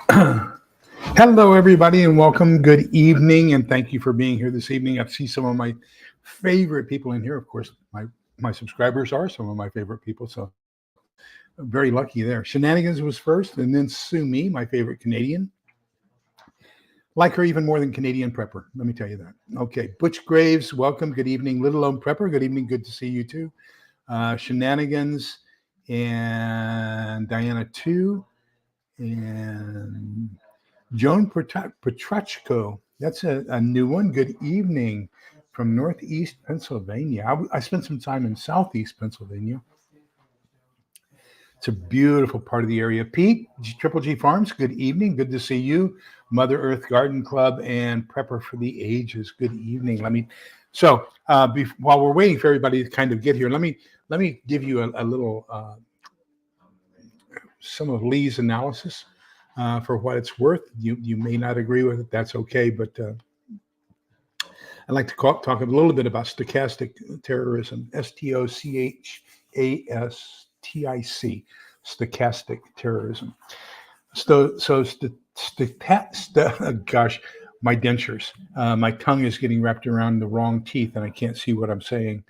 Hello, everybody, and welcome. Good evening, and thank you for being here this evening. I see some of my favorite people in here. Of course, my subscribers are some of my favorite people, so I'm very lucky there. Shenanigans was first, and then Sue Me, my favorite Canadian. Like her even more than Canadian Prepper, let me tell you that. Okay, Butch Graves, welcome. Good evening. Little Lone Prepper, good evening. Good to see you too. Shenanigans and Diana too, and Joan Petrachko. That's a new one. Good evening from Northeast Pennsylvania. I spent some time in Southeast Pennsylvania. It's a beautiful part of the area. Pete, Triple G Farms, good evening. Good to see you. Mother Earth Garden Club and Prepper for the Ages. Good evening. While we're waiting for everybody to kind of get here, let me give you a little some of Lee's analysis. For what it's worth. You may not agree with it. That's okay. But I'd like to talk a little bit about stochastic terrorism. STOCHASTIC. Stochastic terrorism. Gosh, my dentures. My tongue is getting wrapped around the wrong teeth, and I can't see what I'm saying.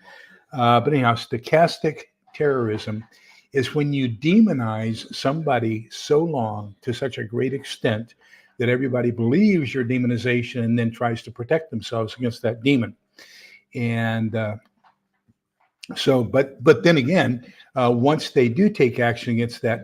But anyhow, stochastic terrorism is when you demonize somebody so long to such a great extent that everybody believes your demonization and then tries to protect themselves against that demon. And but then again, once they do take action against that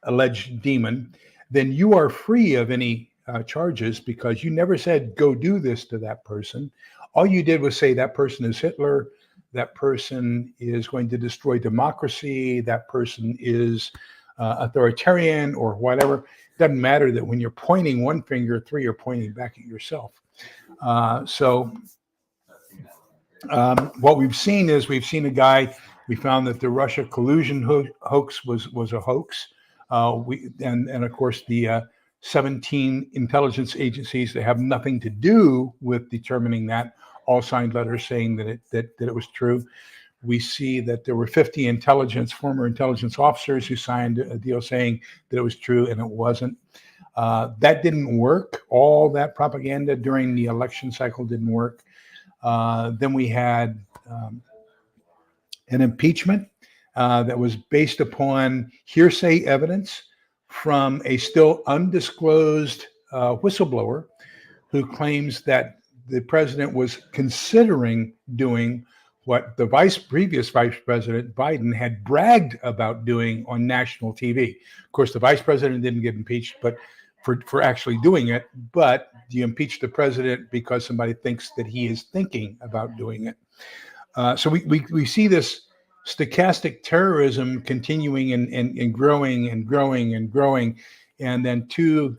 alleged demon, then you are free of any charges because you never said, go do this to that person. All you did was say that person is Hitler, that person is going to destroy democracy, that person is authoritarian or whatever. It doesn't matter that when you're pointing one finger, three are pointing back at yourself. What we've seen a guy, we found that the Russia collusion hoax was a hoax. And of course the 17 intelligence agencies that have nothing to do with determining that all signed letters saying that it was true. We see that there were 50 former intelligence officers who signed a deal saying that it was true, and it wasn't. That didn't work. All that propaganda during the election cycle didn't work. Then we had an impeachment that was based upon hearsay evidence from a still undisclosed whistleblower who claims that the president was considering doing what the previous Vice President Biden had bragged about doing on national TV. Of course, the Vice President didn't get impeached, but for actually doing it. But you impeach the president because somebody thinks that he is thinking about doing it. So we see this stochastic terrorism continuing and growing and growing and growing, and then two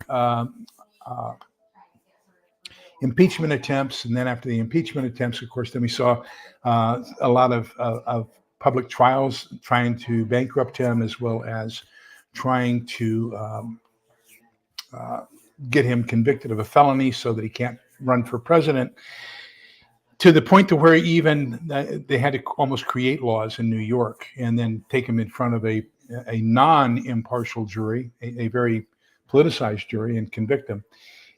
impeachment attempts, and then after the impeachment attempts, of course, then we saw a lot of public trials trying to bankrupt him, as well as trying to get him convicted of a felony so that he can't run for president, to the point to where even they had to almost create laws in New York and then take him in front of a non-impartial jury, a very politicized jury, and convict him.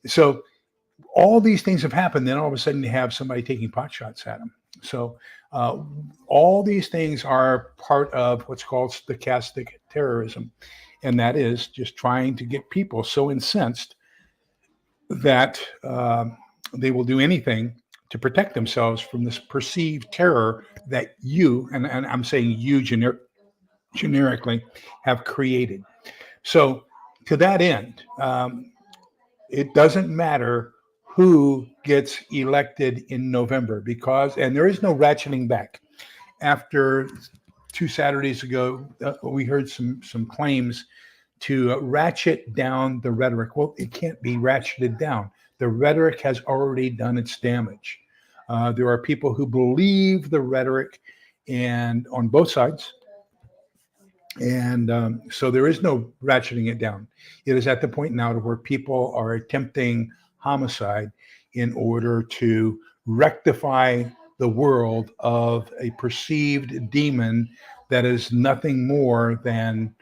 So all these things have happened. Then all of a sudden you have somebody taking pot shots at him. So all these things are part of what's called stochastic terrorism. And that is just trying to get people so incensed that they will do anything to protect themselves from this perceived terror that you, and I'm saying you generically, have created. So to that end, it doesn't matter who gets elected in November, and there is no ratcheting back. After 2 Saturdays ago, we heard some claims to ratchet down the rhetoric. Well, it can't be ratcheted down. The rhetoric has already done its damage. There are people who believe the rhetoric, and on both sides. And so there is no ratcheting it down. It is at the point now to where people are attempting homicide in order to rectify the world of a perceived demon that is nothing more than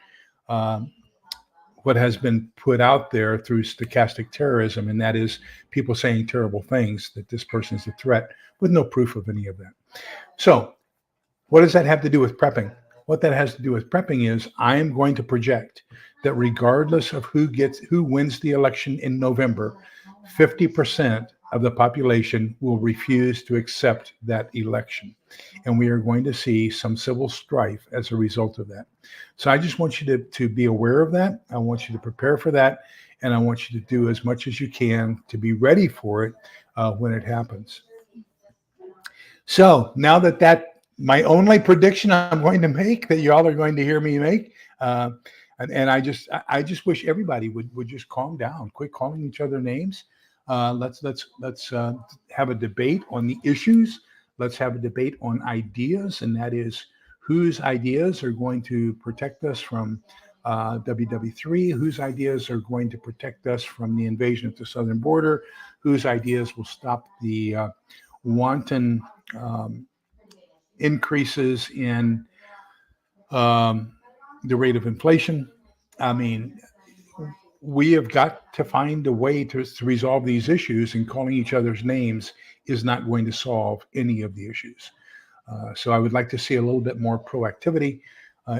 what has been put out there through stochastic terrorism, and that is people saying terrible things, that this person is a threat, with no proof of any of that. So what does that have to do with prepping? What that has to do with prepping is I am going to project that regardless of who wins the election in November, 50% of the population will refuse to accept that election. And we are going to see some civil strife as a result of that. So I just want you to be aware of that. I want you to prepare for that. And I want you to do as much as you can to be ready for it when it happens. So now that my only prediction I'm going to make, that y'all are going to hear me make, and I just wish everybody would just calm down, quit calling each other names. Let's have a debate on the issues. Let's have a debate on ideas, and that is whose ideas are going to protect us from WW3, whose ideas are going to protect us from the invasion of the southern border, whose ideas will stop the wanton increases in the rate of inflation. I mean, we have got to find a way to resolve these issues, and calling each other's names is not going to solve any of the issues. So I would like to see a little bit more proactivity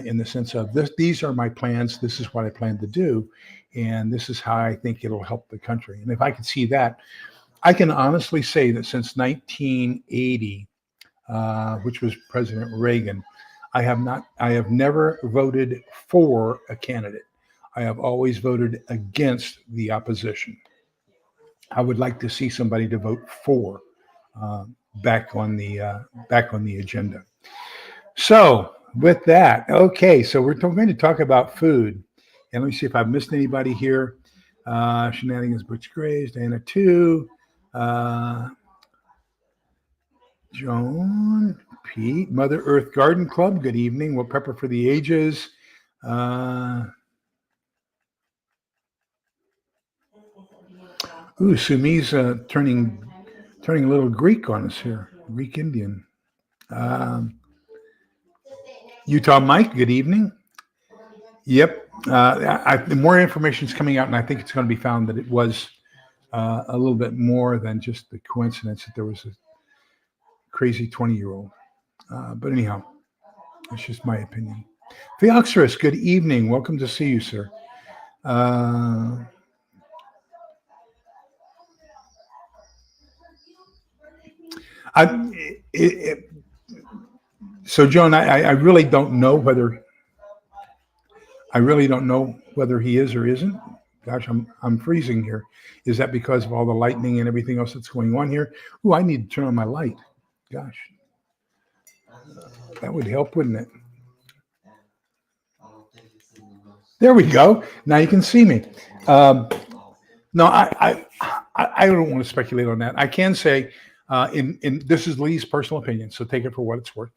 in the sense of these are my plans, this is what I plan to do, and this is how I think it'll help the country. And if I could see that, I can honestly say that since 1980, which was President Reagan, I have never voted for a candidate. I have always voted against the opposition. I would like to see somebody to vote for back on the agenda. So with that, okay, so we're going to talk about food, and let me see if I've missed anybody here. Shenanigans, Butch Graves, Diana 2, Joan, Pete, Mother Earth Garden Club. Good evening. We'll Pepper for the Ages. Sumi's turning a little Greek on us here. Greek Indian. Utah Mike. Good evening. Yep. More information is coming out, and I think it's going to be found that it was a little bit more than just the coincidence that there was a crazy 20-year-old. But anyhow, that's just my opinion. Theoxerus, good evening. Welcome to see you, sir. So, Joan, I really don't know whether he is or isn't. Gosh, I'm freezing here. Is that because of all the lightning and everything else that's going on here? Ooh, I need to turn on my light. Gosh, that would help, wouldn't it? There we go. Now you can see me. No, I don't want to speculate on that. I can say, in this is Lee's personal opinion, so take it for what it's worth.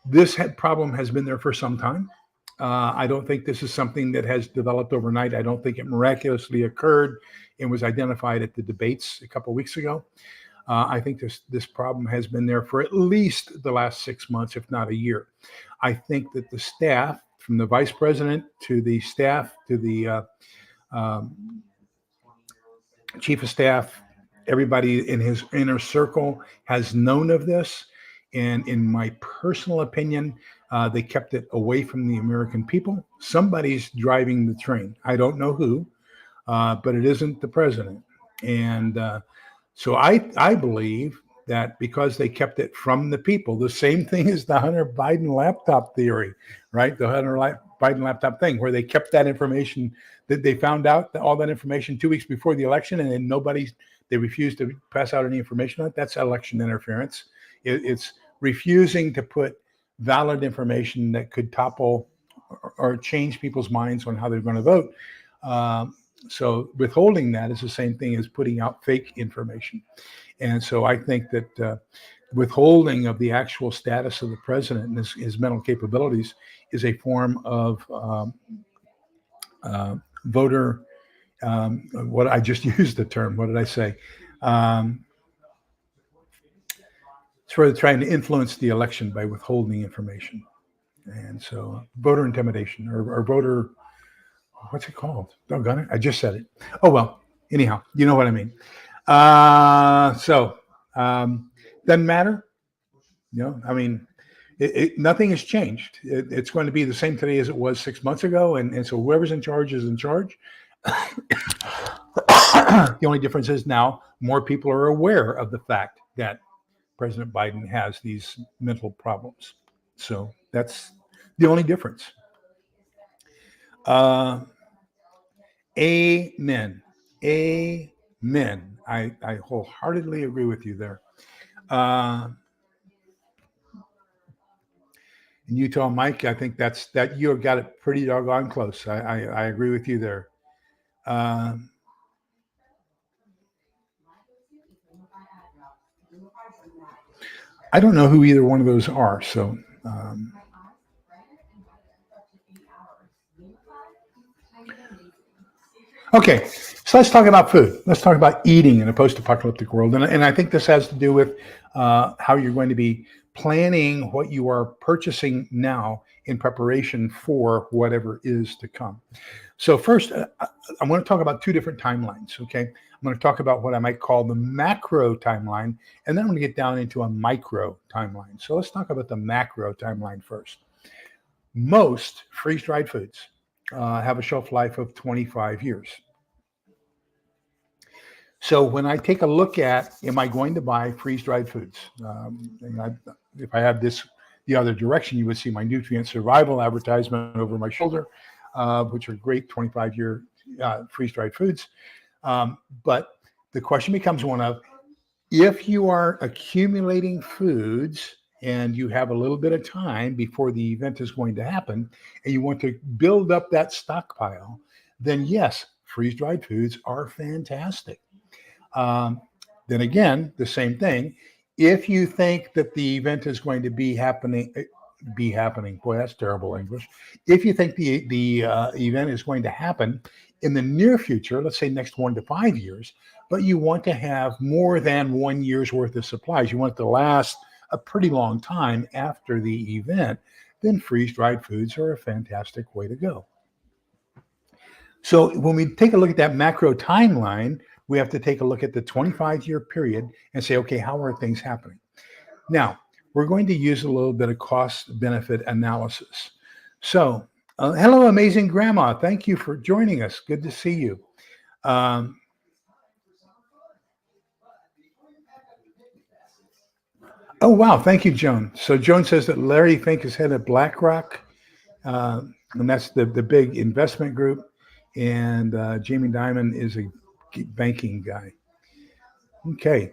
This problem has been there for some time. I don't think this is something that has developed overnight. I don't think it miraculously occurred and was identified at the debates a couple of weeks ago. I think this problem has been there for at least the last 6 months, if not a year. I think that the staff, from the vice president to the staff to the chief of staff, everybody in his inner circle has known of this. And in my personal opinion, they kept it away from the American people. Somebody's driving the train. I don't know who, but it isn't the president. And so I believe that because they kept it from the people, the same thing as the Hunter Biden laptop theory, right? The Hunter Biden laptop thing, where they kept that information, that they found out all that information 2 weeks before the election, and then they refused to pass out any information on it. That's election interference. It's refusing to put valid information that could topple or change people's minds on how they're going to vote. So withholding that is the same thing as putting out fake information. And so I think that withholding of the actual status of the president and his mental capabilities is a form of voter, what I just used the term, what did I say? Sort of trying to influence the election by withholding information. And so voter intimidation or voter What's it called? Doggone it. I just said it. Oh, well, anyhow, you know what I mean. Doesn't matter. I mean, nothing has changed. It's going to be the same today as it was 6 months ago. And so whoever's in charge is in charge. The only difference is now more people are aware of the fact that President Biden has these mental problems. So that's the only difference. Amen. Amen. I wholeheartedly agree with you there. In Utah, Mike, I think that you have got it pretty doggone close. I agree with you there. I don't know who either one of those are. So, okay, so let's talk about food. Let's talk about eating in a post-apocalyptic world. And I think this has to do with how you're going to be planning what you are purchasing now in preparation for whatever is to come. So first, I want to talk about two different timelines, okay? I'm going to talk about what I might call the macro timeline, and then I'm going to get down into a micro timeline. So let's talk about the macro timeline first. Most freeze-dried foods have a shelf life of 25 years. So when I take a look at, am I going to buy freeze-dried foods? If I have this the other direction, you would see my nutrient survival advertisement over my shoulder, which are great 25-year freeze-dried foods. But the question becomes one of, if you are accumulating foods and you have a little bit of time before the event is going to happen, and you want to build up that stockpile, then yes, freeze-dried foods are fantastic. Then again, the same thing. If you think that the event is going to be happening, boy, that's terrible English. If you think the event is going to happen in the near future, let's say next 1 to 5 years, but you want to have more than 1 year's worth of supplies, you want it to last a pretty long time after the event, then freeze-dried foods are a fantastic way to go. So when we take a look at that macro timeline, we have to take a look at the 25-year period and say, okay, how are things happening? Now, we're going to use a little bit of cost-benefit analysis. So, hello, amazing grandma. Thank you for joining us. Good to see you. Oh, wow. Thank you, Joan. So Joan says that Larry Fink is head of BlackRock, and that's the big investment group. And Jamie Dimon is a banking guy. Okay.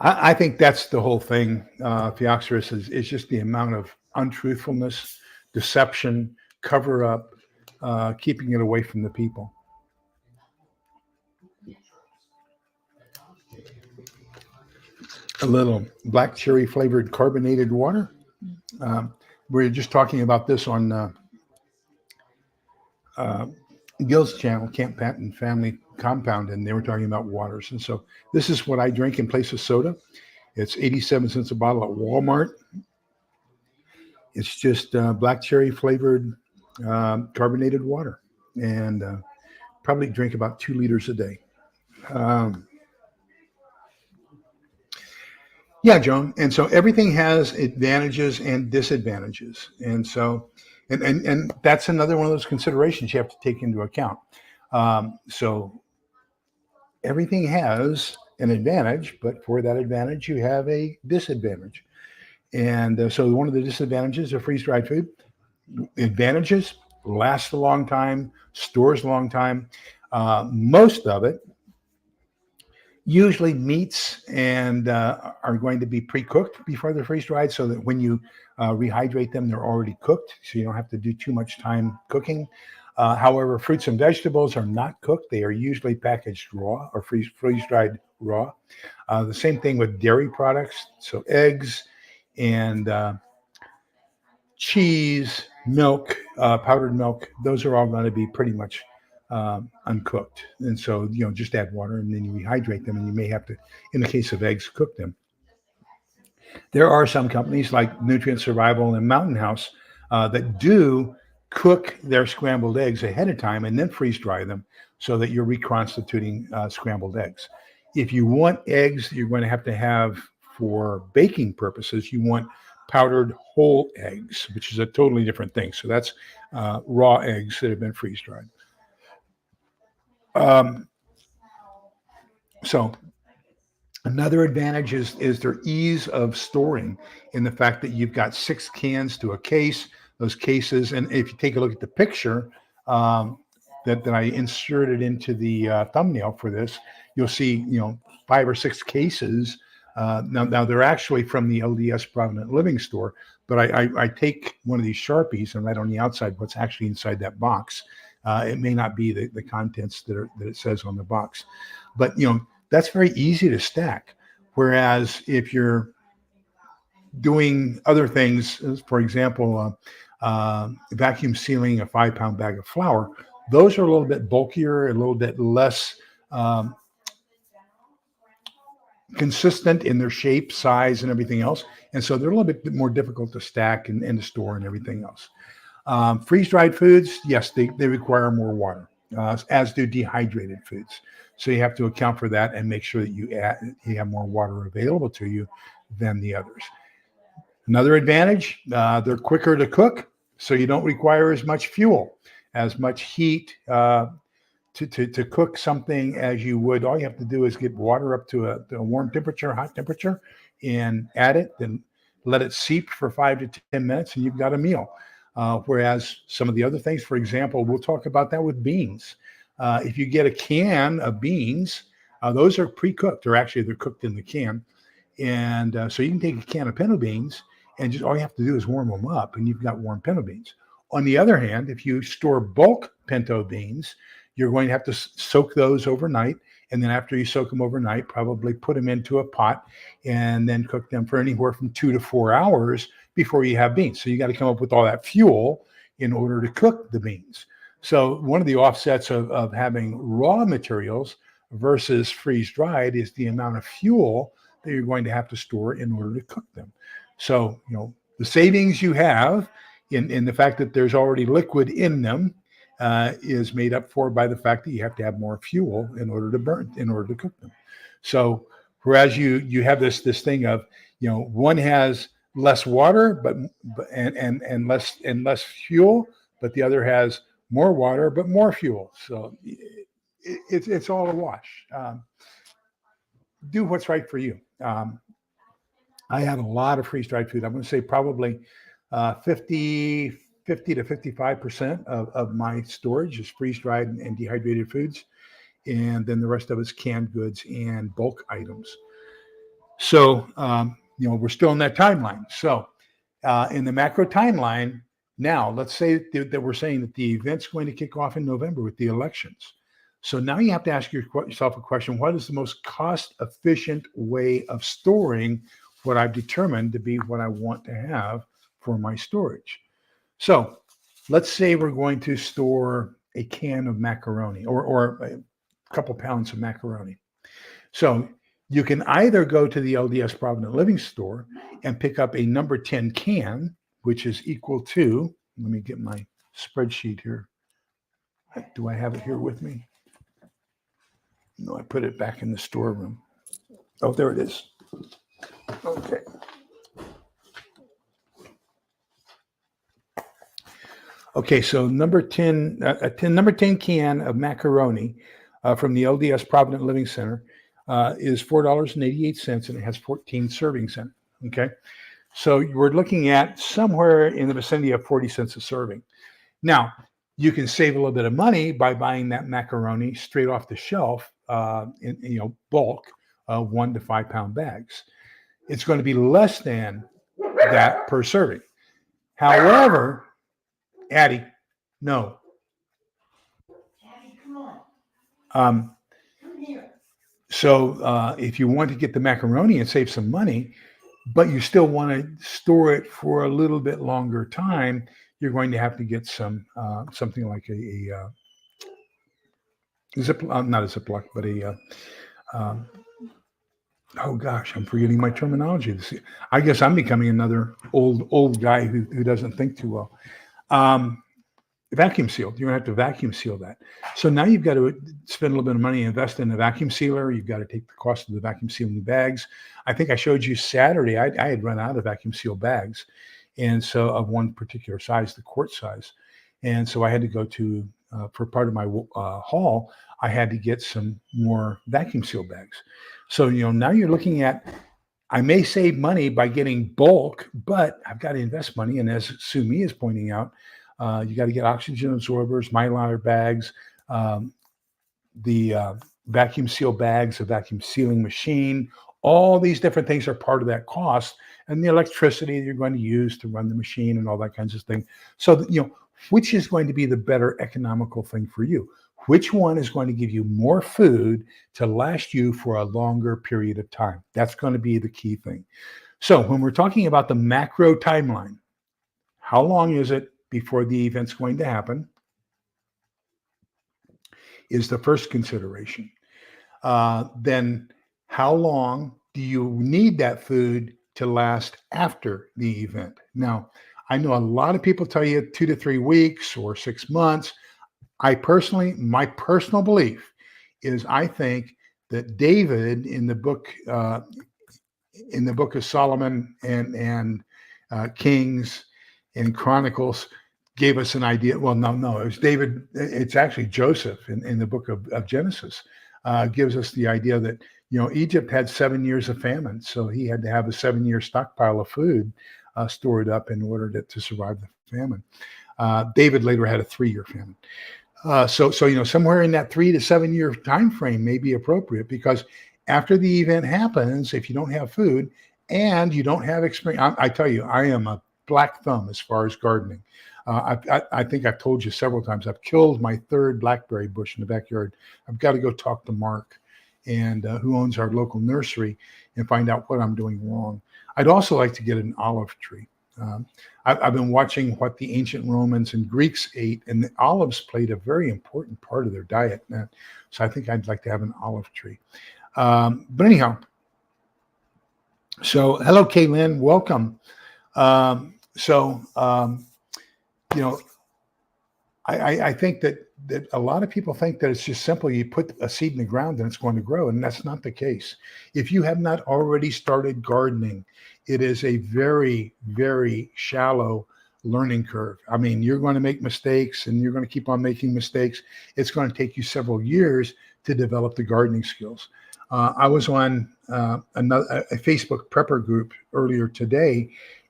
I think that's the whole thing, Theoxorus, is just the amount of untruthfulness, deception, cover up, keeping it away from the people. A little black cherry flavored carbonated water. We're just talking about this on Gil's channel, Camp Patton Family Compound, and they were talking about waters. And so this is what I drink in place of soda. It's 87 cents a bottle at Walmart. It's just black cherry flavored carbonated water, and probably drink about 2 liters a day. Yeah, Joan. And so everything has advantages and disadvantages. And so, and that's another one of those considerations you have to take into account. So everything has an advantage, but for that advantage, you have a disadvantage. And so one of the disadvantages of freeze-dried food, advantages, lasts a long time, stores a long time. Most of it, usually meats and are going to be pre-cooked before they're freeze-dried, so that when you rehydrate them, they're already cooked, so you don't have to do too much time cooking. However, fruits and vegetables are not cooked. They are usually packaged raw or freeze-dried raw. The same thing with dairy products, so eggs and cheese, milk, powdered milk, those are all going to be pretty much uncooked. And so, just add water and then you rehydrate them, and you may have to, in the case of eggs, cook them. There are some companies like Nutrient Survival and Mountain House that do cook their scrambled eggs ahead of time and then freeze dry them so that you're reconstituting scrambled eggs. If you want eggs that you're going to have for baking purposes, you want powdered whole eggs, which is a totally different thing. So that's raw eggs that have been freeze dried. So another advantage is their ease of storing in the fact that you've got 6 cans to a case, those cases. And if you take a look at the picture that I inserted into the thumbnail for this, you'll see, 5 or 6 cases. Now they're actually from the LDS Provident Living store, but I take one of these Sharpies and write on the outside what's actually inside that box. It may not be the contents that it says on the box, but that's very easy to stack. Whereas if you're doing other things, for example, vacuum sealing a 5-pound bag of flour, those are a little bit bulkier, a little bit less consistent in their shape, size, and everything else. And so they're a little bit more difficult to stack and to store and everything else. Freeze-dried foods, yes, they require more water, as do dehydrated foods. So you have to account for that and make sure that you have more water available to you than the others. Another advantage, they're quicker to cook, so you don't require as much fuel, as much heat to cook something as you would. All you have to do is get water up to a warm temperature, hot temperature, and add it, then let it seep for 5 to 10 minutes, and you've got a meal. Whereas some of the other things, for example, we'll talk about that with beans. If you get a can of beans, those are pre-cooked, or actually they're cooked in the can. And so you can take a can of pinto beans and just all you have to do is warm them up and you've got warm pinto beans. On the other hand, if you store bulk pinto beans, you're going to have to soak those overnight. And then after you soak them overnight, probably put them into a pot and then cook them for anywhere from 2 to 4 hours before you have beans. So you got to come up with all that fuel in order to cook the beans. So one of the offsets of having raw materials versus freeze-dried is the amount of fuel that you're going to have to store in order to cook them. So, the savings you have in the fact that there's already liquid in them is made up for by the fact that you have to have more fuel in order to cook them. So whereas you have this thing of, one has less water, but less fuel, but the other has more water, but more fuel. So it's all a wash. Do what's right for you. I have a lot of freeze-dried food. I'm going to say probably 50 to 55% of my storage is freeze-dried and dehydrated foods. And then the rest of it's canned goods and bulk items. So, we're still in that timeline. So in the macro timeline, now let's say that we're saying that the event's going to kick off in November with the elections. So now you have to ask yourself a question: what is the most cost-efficient way of storing what I've determined to be what I want to have for my storage? So let's say we're going to store a can of macaroni or a couple pounds of macaroni. So you can either go to the LDS Provident Living store and pick up a number 10 can, which is equal to, let me get my spreadsheet here. Do I have it here with me? No, I put it back in the storeroom. Oh, there it is. Okay. Okay, so number 10 can of macaroni from the LDS Provident Living Center is $4.88, and it has 14 servings in it. Okay, so we're looking at somewhere in the vicinity of 40 cents a serving. Now, you can save a little bit of money by buying that macaroni straight off the shelf in bulk, 1 to 5 pound bags. It's going to be less than that per serving. However, Addie, no. Addie, come on. Come here. So if you want to get the macaroni and save some money, but you still want to store it for a little bit longer time, you're going to have to get some something like a not a Ziploc, but oh gosh, I'm forgetting my terminology. I guess I'm becoming another old guy who doesn't think too well. Um, Vacuum sealed. You're gonna have to vacuum seal that. So now you've got to spend a little bit of money, invest in a vacuum sealer. You've got to take the cost of the vacuum sealing bags. I think I showed you Saturday. I had run out of vacuum seal bags, and so of one particular size, the quart size, and so I had to go to for part of my haul. I had to get some more vacuum seal bags. So now you're looking at. I may save money by getting bulk, but I've got to invest money. And as Sumi is pointing out, you got to get oxygen absorbers, mylar bags, the vacuum seal bags, a vacuum sealing machine. All these different things are part of that cost, and the electricity you're going to use to run the machine and all that kinds of thing. So, which is going to be the better economical thing for you? Which one is going to give you more food to last you for a longer period of time? That's going to be the key thing. So when we're talking about the macro timeline, how long is it before the event's going to happen is the first consideration. Then how long do you need that food to last after the event? Now, I know a lot of people tell you 2 to 3 weeks or 6 months. My personal belief is I think that David in the book of Solomon and Kings and Chronicles gave us an idea. Well, no, it was David. It's actually Joseph in the book of Genesis gives us the idea that Egypt had 7 years of famine, so he had to have a 7-year stockpile of food stored up in order to survive the famine. David later had a 3-year famine. So somewhere in that 3 to 7 year time frame may be appropriate, because after the event happens, if you don't have food and you don't have experience, I tell you, I am a black thumb as far as gardening. I think I've told you several times, I've killed my 3rd blackberry bush in the backyard. I've got to go talk to Mark, and who owns our local nursery, and find out what I'm doing wrong. I'd also like to get an olive tree. I've been watching what the ancient Romans and Greeks ate, and the olives played a very important part of their diet. So I think I'd like to have an olive tree. But anyhow, so hello, Kaylin, welcome. I think that a lot of people think that it's just simple. You put a seed in the ground and it's going to grow, and that's not the case. If you have not already started gardening, it is a very, very shallow learning curve. I mean, you're going to make mistakes, and you're going to keep on making mistakes. It's going to take you several years to develop the gardening skills. I was on a Facebook prepper group earlier today,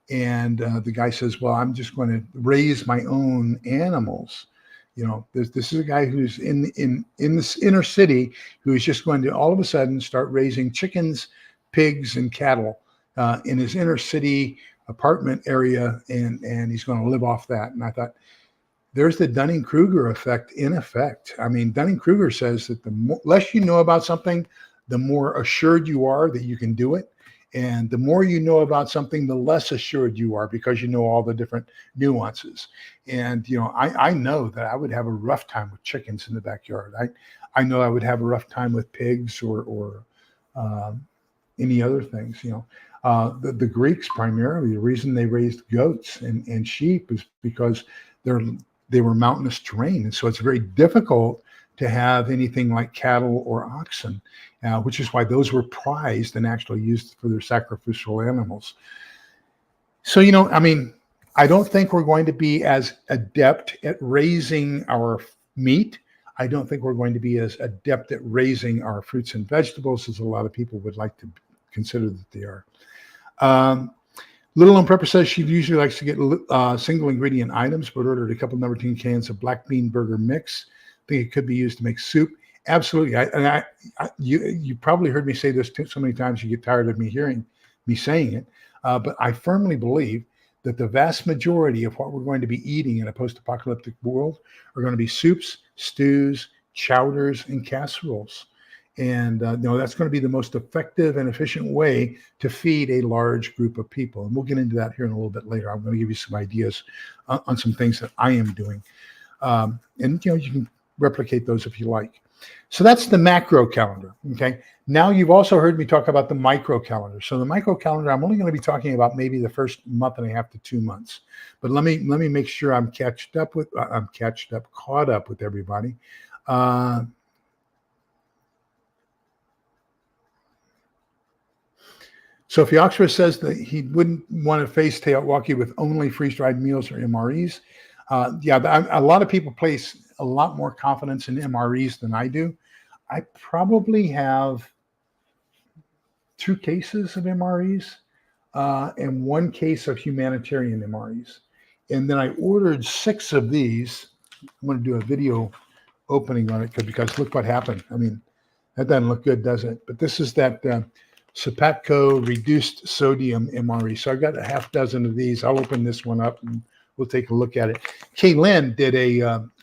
and the guy says, well, I'm just going to raise my own animals. This is a guy who's in this inner city who is just going to all of a sudden start raising chickens, pigs, and cattle in his inner city apartment area, and he's going to live off that. And I thought, there's the Dunning-Kruger effect in effect. I mean, Dunning-Kruger says that the less you know about something, the more assured you are that you can do it. And the more you know about something, the less assured you are, because you know all the different nuances. And, I know that I would have a rough time with chickens in the backyard. I know I would have a rough time with pigs or any other things. The Greeks primarily, the reason they raised goats and sheep is because they were mountainous terrain. And so it's very difficult to have anything like cattle or oxen, which is why those were prized and actually used for their sacrificial animals. So, I don't think we're going to be as adept at raising our meat. I don't think we're going to be as adept at raising our fruits and vegetables as a lot of people would like to consider that they are. Little on Prepper says she usually likes to get single ingredient items, but ordered a couple number 10 cans of black bean burger mix. I think it could be used to make soup. Absolutely. You probably heard me say this so many times you get tired of me hearing me saying it. But I firmly believe that the vast majority of what we're going to be eating in a post-apocalyptic world are going to be soups, stews, chowders, and casseroles. And that's going to be the most effective and efficient way to feed a large group of people. And we'll get into that here in a little bit later. I'm going to give you some ideas on some things that I am doing. And you can replicate those if you like. So that's the macro calendar. Okay. Now you've also heard me talk about the micro calendar. So the micro calendar, I'm only going to be talking about maybe the first month and a half to 2 months. But let me make sure I'm caught up with everybody. Sophie Oxford says that he wouldn't want to face Teotwaki with only freeze-dried meals or MREs. A lot of people place a lot more confidence in MREs than I do. I probably have 2 cases of MREs and 1 case of humanitarian MREs. And then I ordered 6 of these. I'm going to do a video opening on it because look what happened. I mean, that doesn't look good, does it? But this is that Sapatco reduced sodium MRE. So I've got a half dozen of these. I'll open this one up and we'll take a look at it. Kaylin did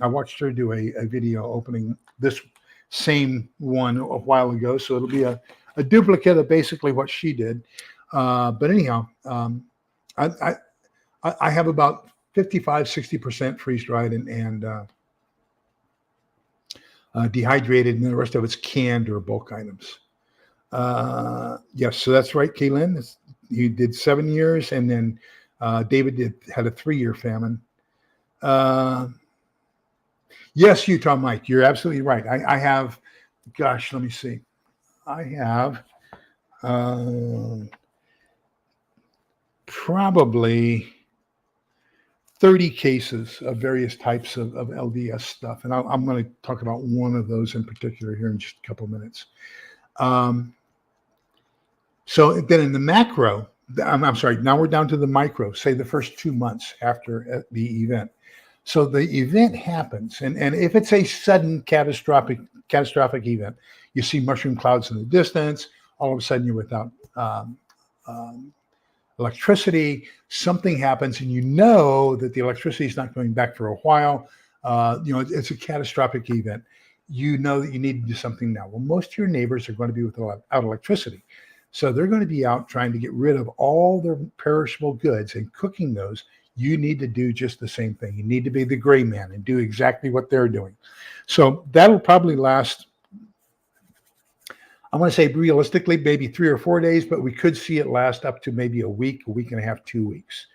I watched her do a video opening this same one a while ago. So it'll be a duplicate of basically what she did. But anyhow, I have about 55-60% freeze-dried and dehydrated, and the rest of it's canned or bulk items. Yes, so that's right, Kaylin. He did 7 years, and then David had a 3-year famine. Yes, Utah Mike, you're absolutely right. I have, gosh, let me see. I have probably 30 cases of various types of LDS stuff. And I'm going to talk about one of those in particular here in just a couple of minutes. So then in the macro, I'm sorry, now we're down to the micro, say the first 2 months after the event. So the event happens, and if it's a sudden catastrophic event, you see mushroom clouds in the distance, all of a sudden you're without electricity, something happens, and you know that the electricity is not coming back for a while. It's a catastrophic event. You know that you need to do something now. Well, most of your neighbors are going to be without electricity. So they're going to be out trying to get rid of all their perishable goods and cooking those. You need to do just the same thing. You need to be the gray man and do exactly what they're doing. So that'll probably last, I want to say realistically, maybe 3 or 4 days, but we could see it last up to maybe a week and a half, 2 weeks.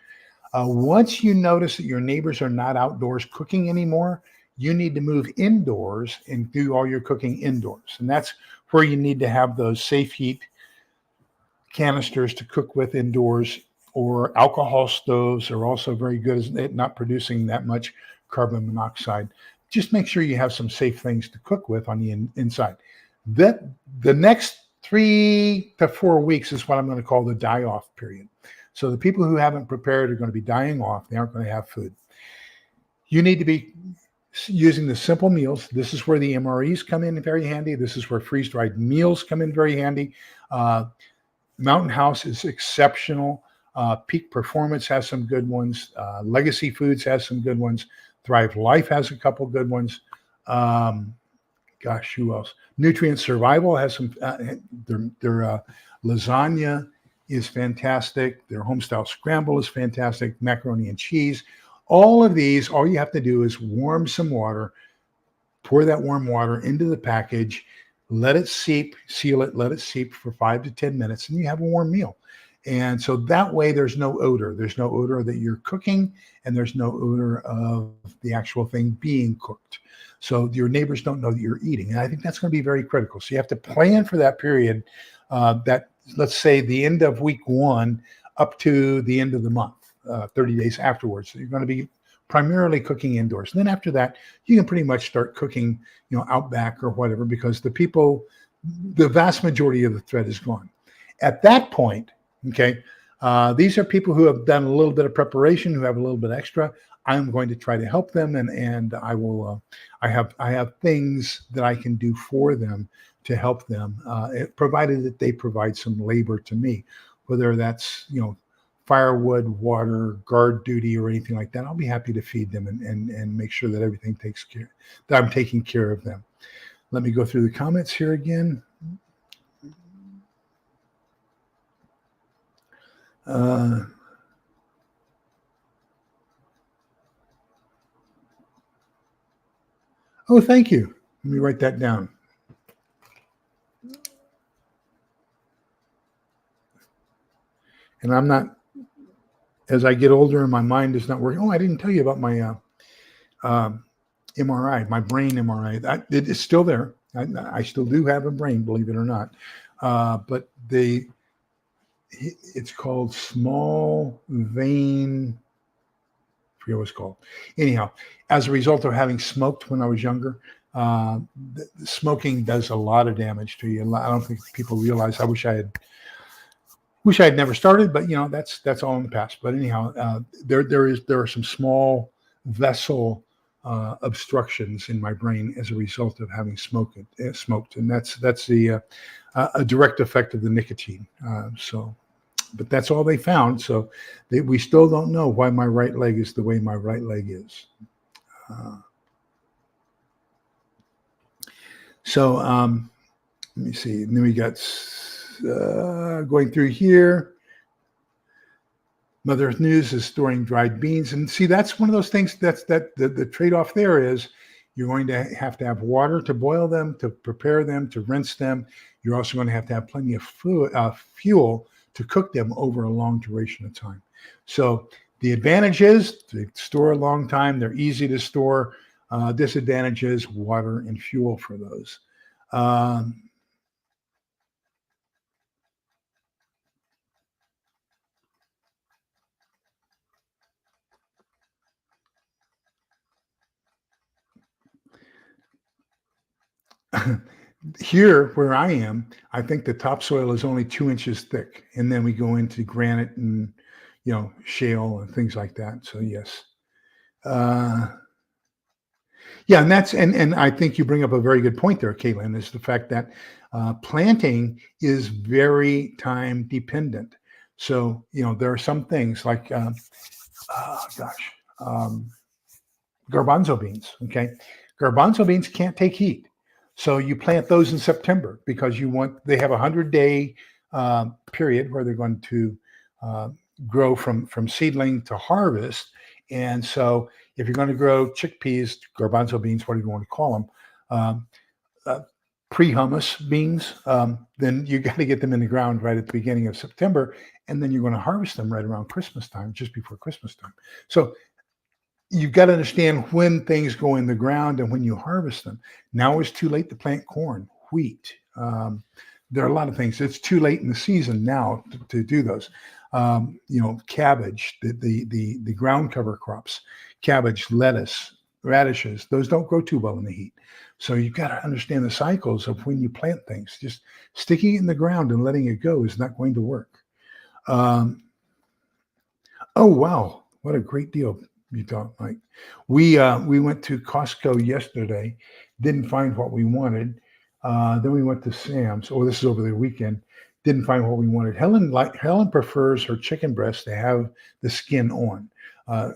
Once you notice that your neighbors are not outdoors cooking anymore, you need to move indoors and do all your cooking indoors. And that's where you need to have those safe heat canisters to cook with indoors, or alcohol stoves are also very good at not producing that much carbon monoxide. Just make sure you have some safe things to cook with on the inside. The next 3 to 4 weeks is what I'm going to call the die-off period. So the people who haven't prepared are going to be dying off. They aren't going to have food. You need to be using the simple meals. This is where the MREs come in very handy. This is where freeze-dried meals come in very handy. Mountain House is exceptional. Peak Performance has some good ones. Legacy Foods has some good ones. Thrive Life has a couple good ones. Gosh, who else? Nutrient Survival has some. Their lasagna is fantastic. Their homestyle scramble is fantastic. Macaroni and cheese. All of these, all you have to do is warm some water, pour that warm water into the package, let it seep, seal it, let it seep for 5 to 10 minutes, and you have a warm meal. And so that way there's no odor. There's no odor that you're cooking, and there's no odor of the actual thing being cooked. So your neighbors don't know that you're eating. And I think that's going to be very critical. So you have to plan for that period, that, let's say, the end of week 1 up to the end of the month, 30 days afterwards. So you're going to be primarily cooking indoors. And then after that, you can pretty much start cooking, out back or whatever, because the vast majority of the threat is gone. At that point, okay, these are people who have done a little bit of preparation, who have a little bit extra. I'm going to try to help them, and I will. I have things that I can do for them to help them, provided that they provide some labor to me, whether that's firewood, water, guard duty, or anything like that. I'll be happy to feed them and make sure that everything that I'm taking care of them. Let me go through the comments here again. Oh, thank you. Let me write that down. and I'm not, as I get older and my mind is not working. Oh, I didn't tell you about my MRI, my brain MRI. It is still there. I still do have a brain, believe it or not. But it's called small vein, I forget what it's called. Anyhow, as a result of having smoked when I was younger, smoking does a lot of damage to you. I don't think people realize. I wish I had never started, but that's all in the past. But anyhow, there are some small vessel obstructions in my brain as a result of having smoked, and that's a direct effect of the nicotine. But that's all they found. So we still don't know why my right leg is the way my right leg is. Let me see. And then we got going through here. Mother Earth News is storing dried beans. And see, that's one of those things that the trade-off there is you're going to have water to boil them, to prepare them, to rinse them. You're also going to have plenty of fuel to cook them over a long duration of time. So the advantage is they store a long time. They're easy to store. Disadvantage is water and fuel for those. Here, where I am, I think the topsoil is only 2 inches thick, and then we go into granite and shale and things like that. So yes, yeah, and I think you bring up a very good point there, Caitlin, is the fact that planting is very time dependent. So there are some things like garbanzo beans. Okay, garbanzo beans can't take heat. So you plant those in September because they have a 100-day period where they're going to grow from seedling to harvest. And so if you're going to grow chickpeas, garbanzo beans, whatever you want to call them, pre-hummus beans, then you got to get them in the ground right at the beginning of September. And then you're going to harvest them right around Christmas time, just before Christmas time. So you've got to understand when things go in the ground and when you harvest them. Now it's too late to plant corn, wheat. There are a lot of things. It's too late in the season now to do those. Cabbage, the ground cover crops, cabbage, lettuce, radishes, those don't grow too well in the heat. So you've got to understand the cycles of when you plant things. Just sticking it in the ground and letting it go is not going to work. Oh, wow. What a great deal you thought, Mike. We went to Costco yesterday, didn't find what we wanted. Then we went to Sam's. Oh, this is over the weekend. Didn't find what we wanted. Helen prefers her chicken breast to have the skin on.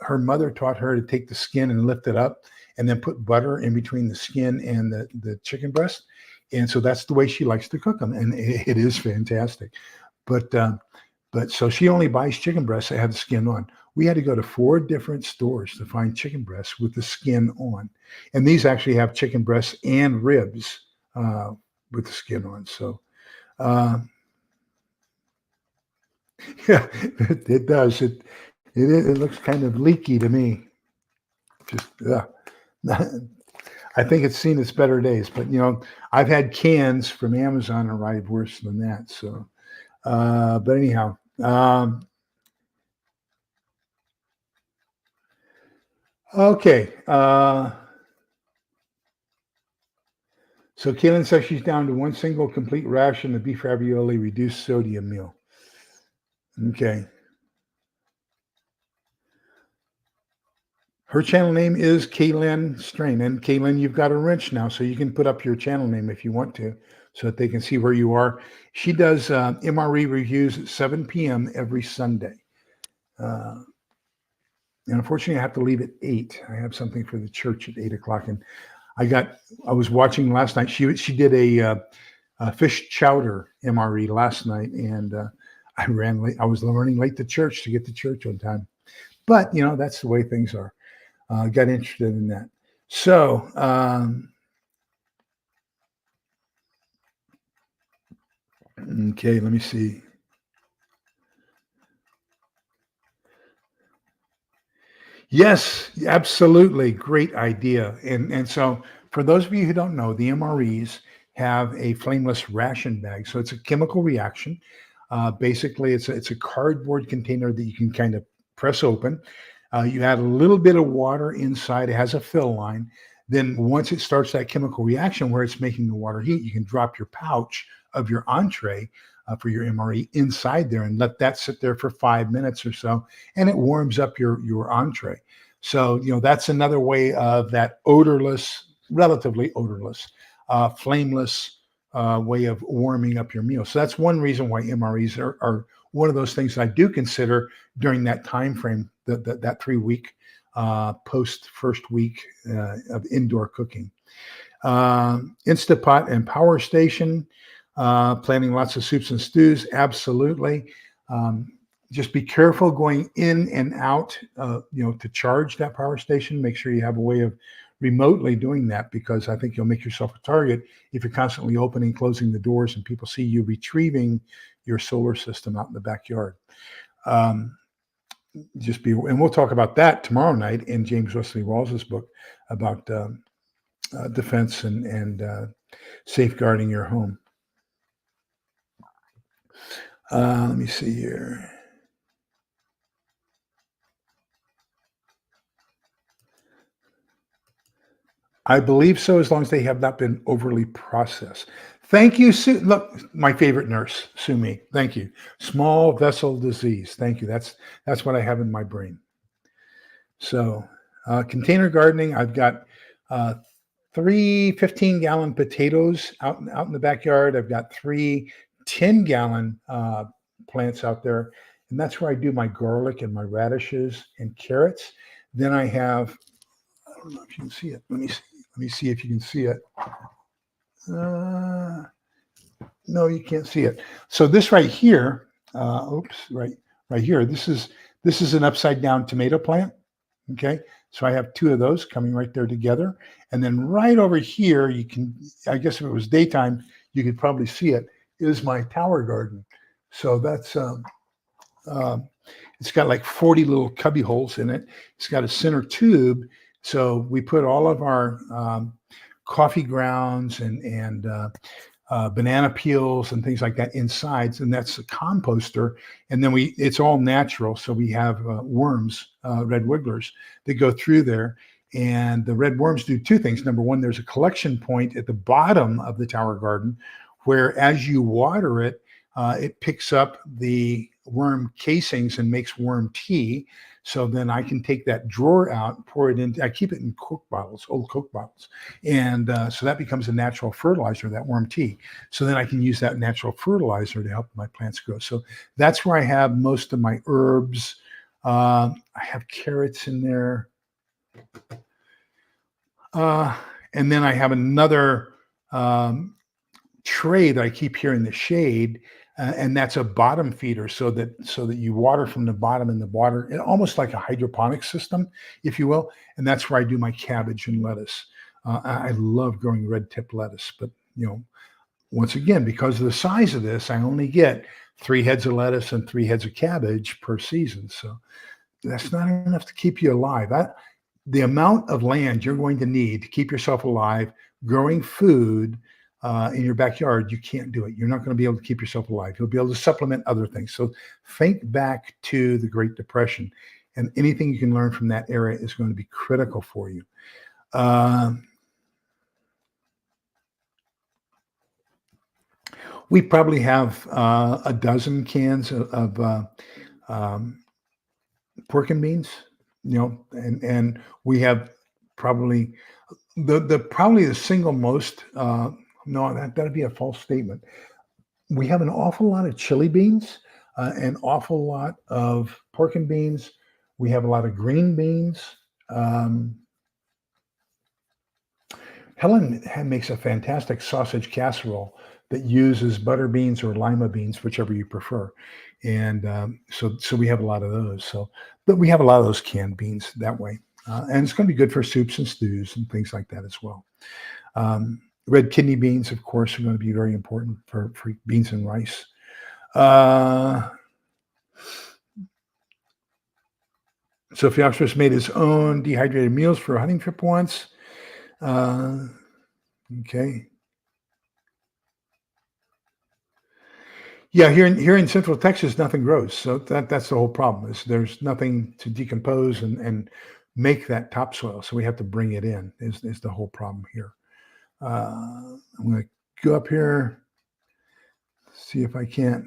Her mother taught her to take the skin and lift it up, and then put butter in between the skin and the chicken breast. And so that's the way she likes to cook them, and it is fantastic. But so she only buys chicken breasts that have the skin on. We had to go to 4 different stores to find chicken breasts with the skin on. And these actually have chicken breasts and ribs with the skin on. So, yeah, it does. It looks kind of leaky to me. Just, I think it's seen its better days. But, I've had cans from Amazon arrive worse than that. So, but anyhow, okay. So Kaylin says she's down to 1 single complete ration of beef ravioli, reduced sodium meal. Okay. Her channel name is Kaylin Strain. And Kaylin, you've got a wrench now, so you can put up your channel name if you want to, so that they can see where you are. She does MRE reviews at 7 p.m. every Sunday. And unfortunately, I have to leave at 8. I have something for the church at 8 o'clock. And I was watching last night. She did a fish chowder MRE last night, and I ran late. I was running late to church to get to church on time. But, that's the way things are. Got interested in that. So, okay, let me see. Yes, absolutely. Great idea. And so for those of you who don't know, the MREs have a flameless ration bag. So it's a chemical reaction. Basically, it's a cardboard container that you can kind of press open. You add a little bit of water inside. It has a fill line. Then once it starts that chemical reaction where it's making the water heat, you can drop your pouch of your entree for your MRE inside there and let that sit there for 5 minutes or so, and it warms up your entree. So that's another way of that odorless, relatively odorless, flameless way of warming up your meal. So that's one reason why MREs are one of those things that I do consider during that time frame, that 3 week post first week of indoor cooking. Instapot and Power Station, planning lots of soups and stews, absolutely. Just be careful going in and out, to charge that power station. Make sure you have a way of remotely doing that, because I think you'll make yourself a target if you're constantly opening, closing the doors, and people see you retrieving your solar system out in the backyard. Just be, and we'll talk about that tomorrow night in James Wesley Rawles's book about defense and safeguarding your home. Let me see here. I believe so, as long as they have not been overly processed. Thank you, Sue. Look, my favorite nurse, Sue Me. Thank you. Small vessel disease. Thank you. That's what I have in my brain. So, container gardening. I've got 3 15-gallon potatoes out in the backyard. I've got 3 10-gallon plants out there, and that's where I do my garlic and my radishes and carrots. Then I have, I don't know if you can see it. Let me see if you can see it. No, you can't see it. So this right here, right here. This is an upside down tomato plant. Okay, so I have 2 of those coming right there together, and then right over here, you can, I guess if it was daytime, you could probably see it, is my tower garden. So that's it's got like 40 little cubby holes in it. It's got a center tube. So we put all of our coffee grounds and banana peels and things like that inside, and that's a composter. And then it's all natural. So we have worms, red wigglers, that go through there. And the red worms do 2 things. Number one, there's a collection point at the bottom of the tower garden where, as you water it, it picks up the worm casings and makes worm tea. So then I can take that drawer out, pour it in. I keep it in Coke bottles, old Coke bottles. And so that becomes a natural fertilizer, that worm tea. So then I can use that natural fertilizer to help my plants grow. So that's where I have most of my herbs. I have carrots in there. And then I have another tray that I keep here in the shade. And that's a bottom feeder, so that you water from the bottom, and the water, almost like a hydroponic system, if you will. And that's where I do my cabbage and lettuce. I love growing red tip lettuce, but once again, because of the size of this, I only get 3 heads of lettuce and 3 heads of cabbage per season. So that's not enough to keep you alive. The amount of land you're going to need to keep yourself alive, growing food in your backyard, you can't do it. You're not going to be able to keep yourself alive. You'll be able to supplement other things. So think back to the Great Depression, and anything you can learn from that era is going to be critical for you. We probably have a dozen cans of pork and beans, and we have probably the single most. No, that'd be a false statement. We have an awful lot of chili beans, an awful lot of pork and beans. We have a lot of green beans. Helen makes a fantastic sausage casserole that uses butter beans or lima beans, whichever you prefer. And so we have a lot of those. But we have a lot of those canned beans that way. And it's going to be good for soups and stews and things like that as well. Red kidney beans, of course, are going to be very important for beans and rice. So if the officer made his own dehydrated meals for a hunting trip once, okay. Yeah, here in Central Texas, nothing grows. So that's the whole problem is there's nothing to decompose and make that topsoil. So we have to bring it in is the whole problem here. I'm going to go up here, see if I can't.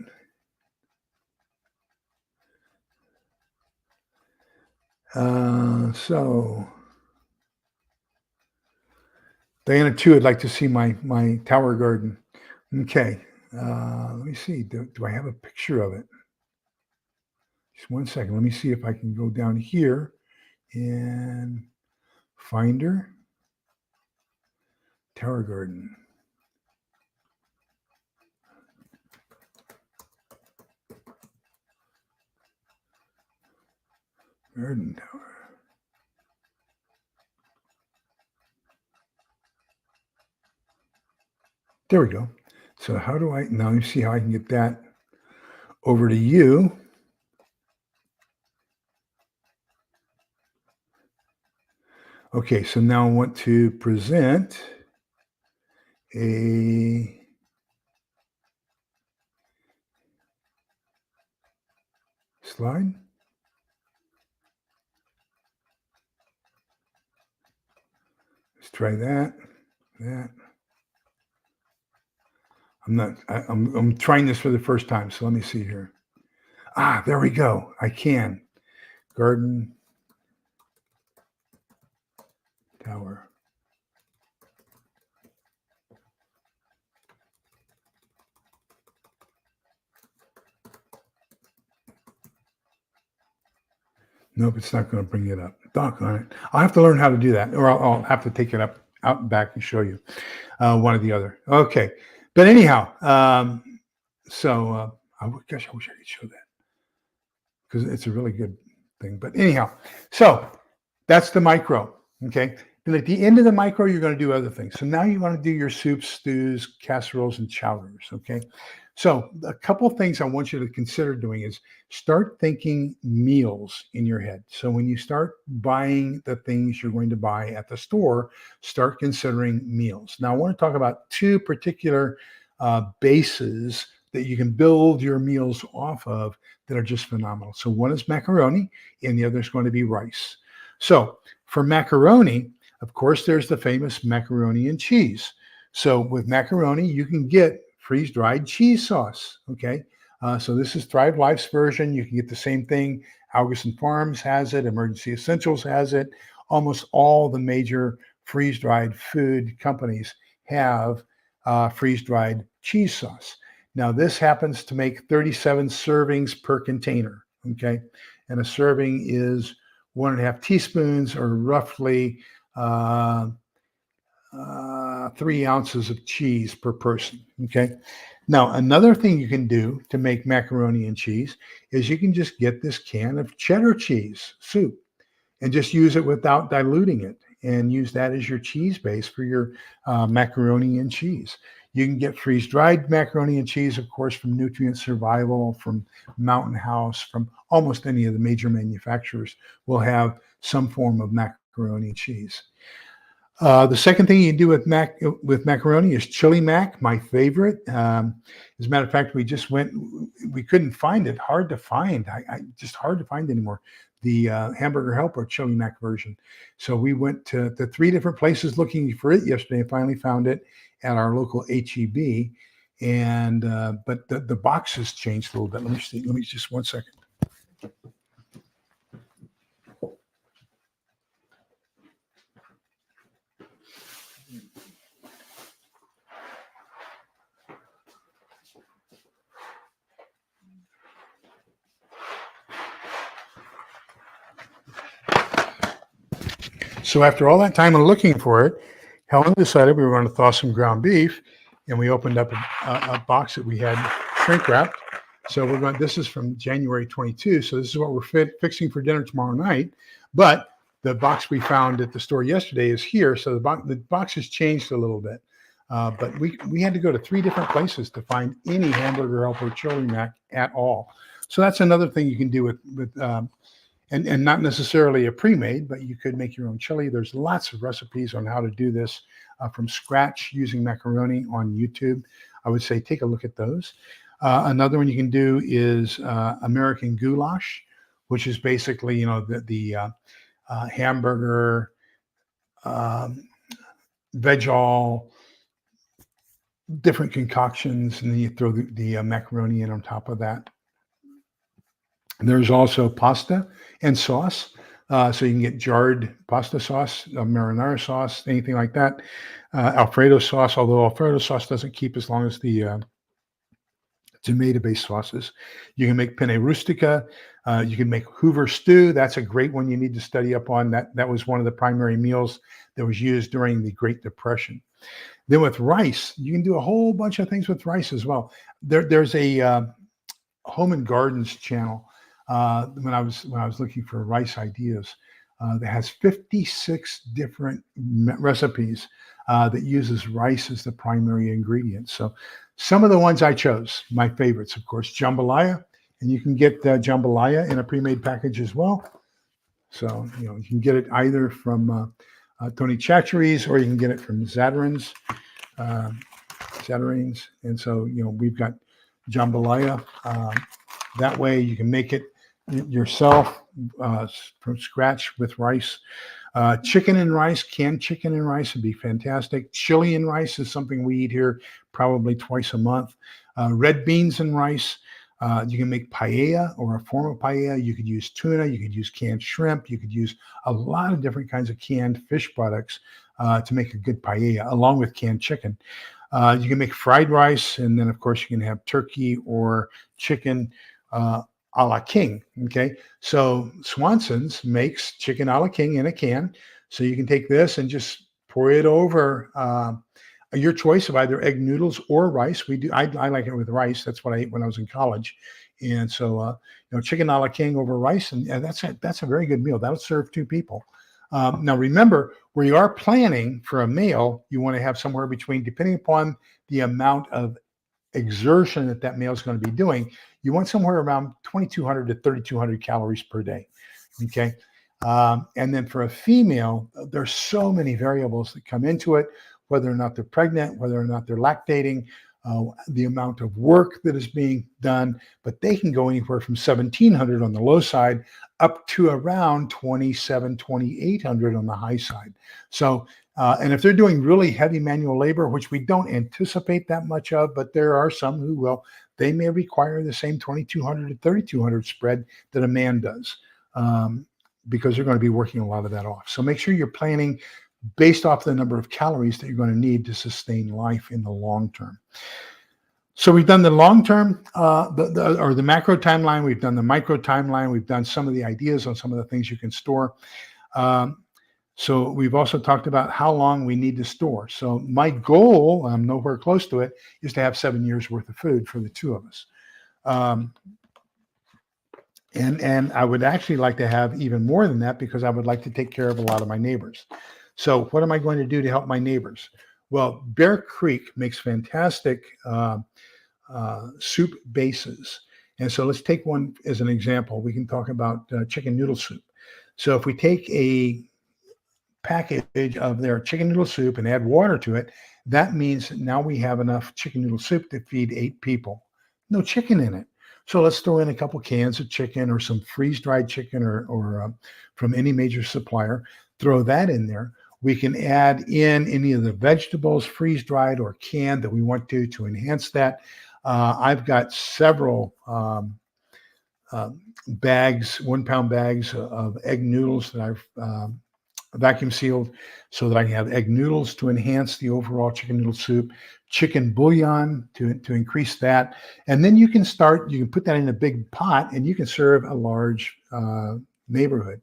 So Diana too would like to see my tower garden. Okay, let me see. Do I have a picture of it? Just one second. Let me see if I can go down here and Finder, Tower Garden. Garden Tower. There we go. So how do I, now let me see how I can get that over to you. Okay, so now I want to present a slide. Let's try that. I'm trying this for the first time, so let me see here. There we go. I can. Garden Tower. Nope, it's not going to bring it up. Doggone it. I'll have to learn how to do that, or I'll have to take it out and back and show you one or the other. Okay. But anyhow, gosh, I wish I could show that because it's a really good thing. But anyhow, so that's the micro. Okay. And at the end of the micro, you're going to do other things. So now you want to do your soups, stews, casseroles, and chowders. Okay. So a couple of things I want you to consider doing is start thinking meals in your head. So when you start buying the things you're going to buy at the store, start considering meals. Now I want to talk about two particular bases that you can build your meals off of that are just phenomenal. So one is macaroni and the other is going to be rice. So for macaroni, of course, there's the famous macaroni and cheese. So with macaroni, you can get freeze-dried cheese sauce, okay? So this is Thrive Life's version. You can get the same thing. Algerson Farms has it. Emergency Essentials has it. Almost all the major freeze-dried food companies have freeze-dried cheese sauce. Now, this happens to make 37 servings per container, okay? And a serving is 1.5 teaspoons or roughly 3 ounces of cheese per person. Okay. Now, another thing you can do to make macaroni and cheese is you can just get this can of cheddar cheese soup and just use it without diluting it and use that as your cheese base for your macaroni and cheese. You can get freeze-dried macaroni and cheese, of course, from Nutrient Survival, from Mountain House, from almost any of the major manufacturers will have some form of macaroni and cheese. The second thing you can do with macaroni is chili mac, my favorite. As a matter of fact, we couldn't find it. Hard to find. Just hard to find anymore. The Hamburger Helper chili mac version. So we went to the 3 different places looking for it yesterday and finally found it at our local HEB. And but the box has changed a little bit. Let me see. Let me just 1 second. So after all that time of looking for it, Helen decided we were going to thaw some ground beef, and we opened up a box that we had shrink wrapped. So we're going. This is from January 22. So this is what we're fixing for dinner tomorrow night. But the box we found at the store yesterday is here. So the box has changed a little bit. But we had to go to 3 different places to find any Hamburger Helper chili mac at all. So that's another thing you can do with and not necessarily a pre-made, but you could make your own chili. There's lots of recipes on how to do this from scratch using macaroni on YouTube. I would say take a look at those. Another one you can do is American goulash, which is basically, the hamburger, veg all, different concoctions, and then you throw the macaroni in on top of that. There's also pasta and sauce. So you can get jarred pasta sauce, marinara sauce, anything like that. Alfredo sauce, although Alfredo sauce doesn't keep as long as the tomato-based sauces. You can make penne rustica. You can make Hoover stew. That's a great one you need to study up on. That was one of the primary meals that was used during the Great Depression. Then with rice, you can do a whole bunch of things with rice as well. There's a Home and Gardens channel when I was looking for rice ideas that has 56 different recipes that uses rice as the primary ingredient. So some of the ones I chose, my favorites, of course, jambalaya, and you can get jambalaya in a pre-made package as well. So, you can get it either from Tony Chachery's, or you can get it from Zatarain's. And so, we've got jambalaya. That way you can make it yourself from scratch with rice. Chicken and rice, canned chicken and rice would be fantastic. Chili and rice is something we eat here probably twice a month. Red beans and rice. You can make paella or a form of paella. You could use tuna. You could use canned shrimp. You could use a lot of different kinds of canned fish products to make a good paella, along with canned chicken. You can make fried rice, and then, of course, you can have turkey or chicken a la king. Okay, so Swanson's makes chicken a la king in a can. So you can take this and just pour it over your choice of either egg noodles or rice. I like it with rice. That's what I ate when I was in college. And so, chicken a la king over rice, and that's a very good meal. That'll serve two people. Now, remember, where you are planning for a meal, you want to have somewhere between, depending upon the amount of exertion that meal is going to be doing, you want somewhere around 2,200 to 3,200 calories per day. Okay. And then for a female, there's so many variables that come into it, whether or not they're pregnant, whether or not they're lactating, the amount of work that is being done, but they can go anywhere from 1,700 on the low side up to around 2,800 on the high side. So, and if they're doing really heavy manual labor, which we don't anticipate that much of, but there are some who will, they may require the same 2,200 to 3,200 spread that a man does, because they're going to be working a lot of that off. So make sure you're planning based off the number of calories that you're going to need to sustain life in the long term. So we've done the long term, or the macro timeline. We've done the micro timeline. We've done some of the ideas on some of the things you can store. So we've also talked about how long we need to store. So my goal, I'm nowhere close to it, is to have 7 years worth of food for the two of us. And I would actually like to have even more than that, because I would like to take care of a lot of my neighbors. So what am I going to do to help my neighbors? Well, Bear Creek makes fantastic soup bases. And so let's take one as an example. We can talk about chicken noodle soup. So if we take a package of their chicken noodle soup and add water to it, that means now we have enough chicken noodle soup to feed 8 people. No chicken in it. So let's throw in a couple cans of chicken or some freeze-dried chicken or from any major supplier. Throw that in there. We can add in any of the vegetables, freeze-dried or canned, that we want to enhance that. I've got several bags, 1 pound bags of egg noodles that I've vacuum sealed so that I can have egg noodles to enhance the overall chicken noodle soup, chicken bouillon to increase that. And then you can put that in a big pot and you can serve a large neighborhood.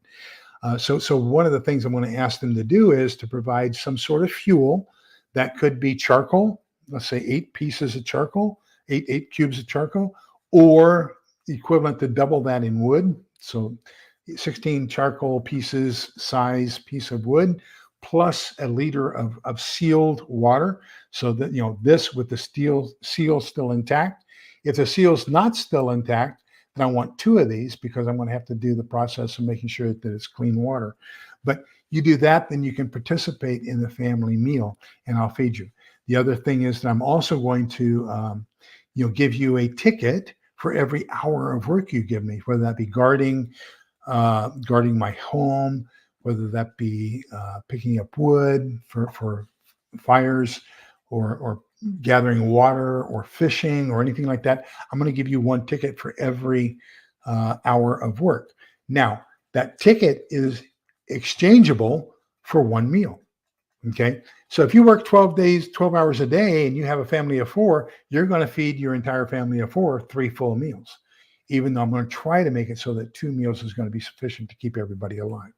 So one of the things I'm going to ask them to do is to provide some sort of fuel that could be charcoal, let's say 8 pieces of charcoal, eight cubes of charcoal, or equivalent to double that in wood. So 16 charcoal pieces size piece of wood, plus a liter of sealed water, so that, this with the seal still intact. If the seal's not still intact, then I want 2 of these because I'm going to have to do the process of making sure that it's clean water. But you do that, then you can participate in the family meal, and I'll feed you. The other thing is that I'm also going to, give you a ticket for every hour of work you give me, whether that be guarding my home, whether that be picking up wood for fires, or gathering water, or fishing, or anything like that. I'm going to give you 1 ticket for every hour of work. Now, that ticket is exchangeable for 1 meal. Okay. So if you work 12 hours a day, and you have a family of 4, you're going to feed your entire family of 4 3 full meals, even though I'm going to try to make it so that 2 meals is going to be sufficient to keep everybody alive.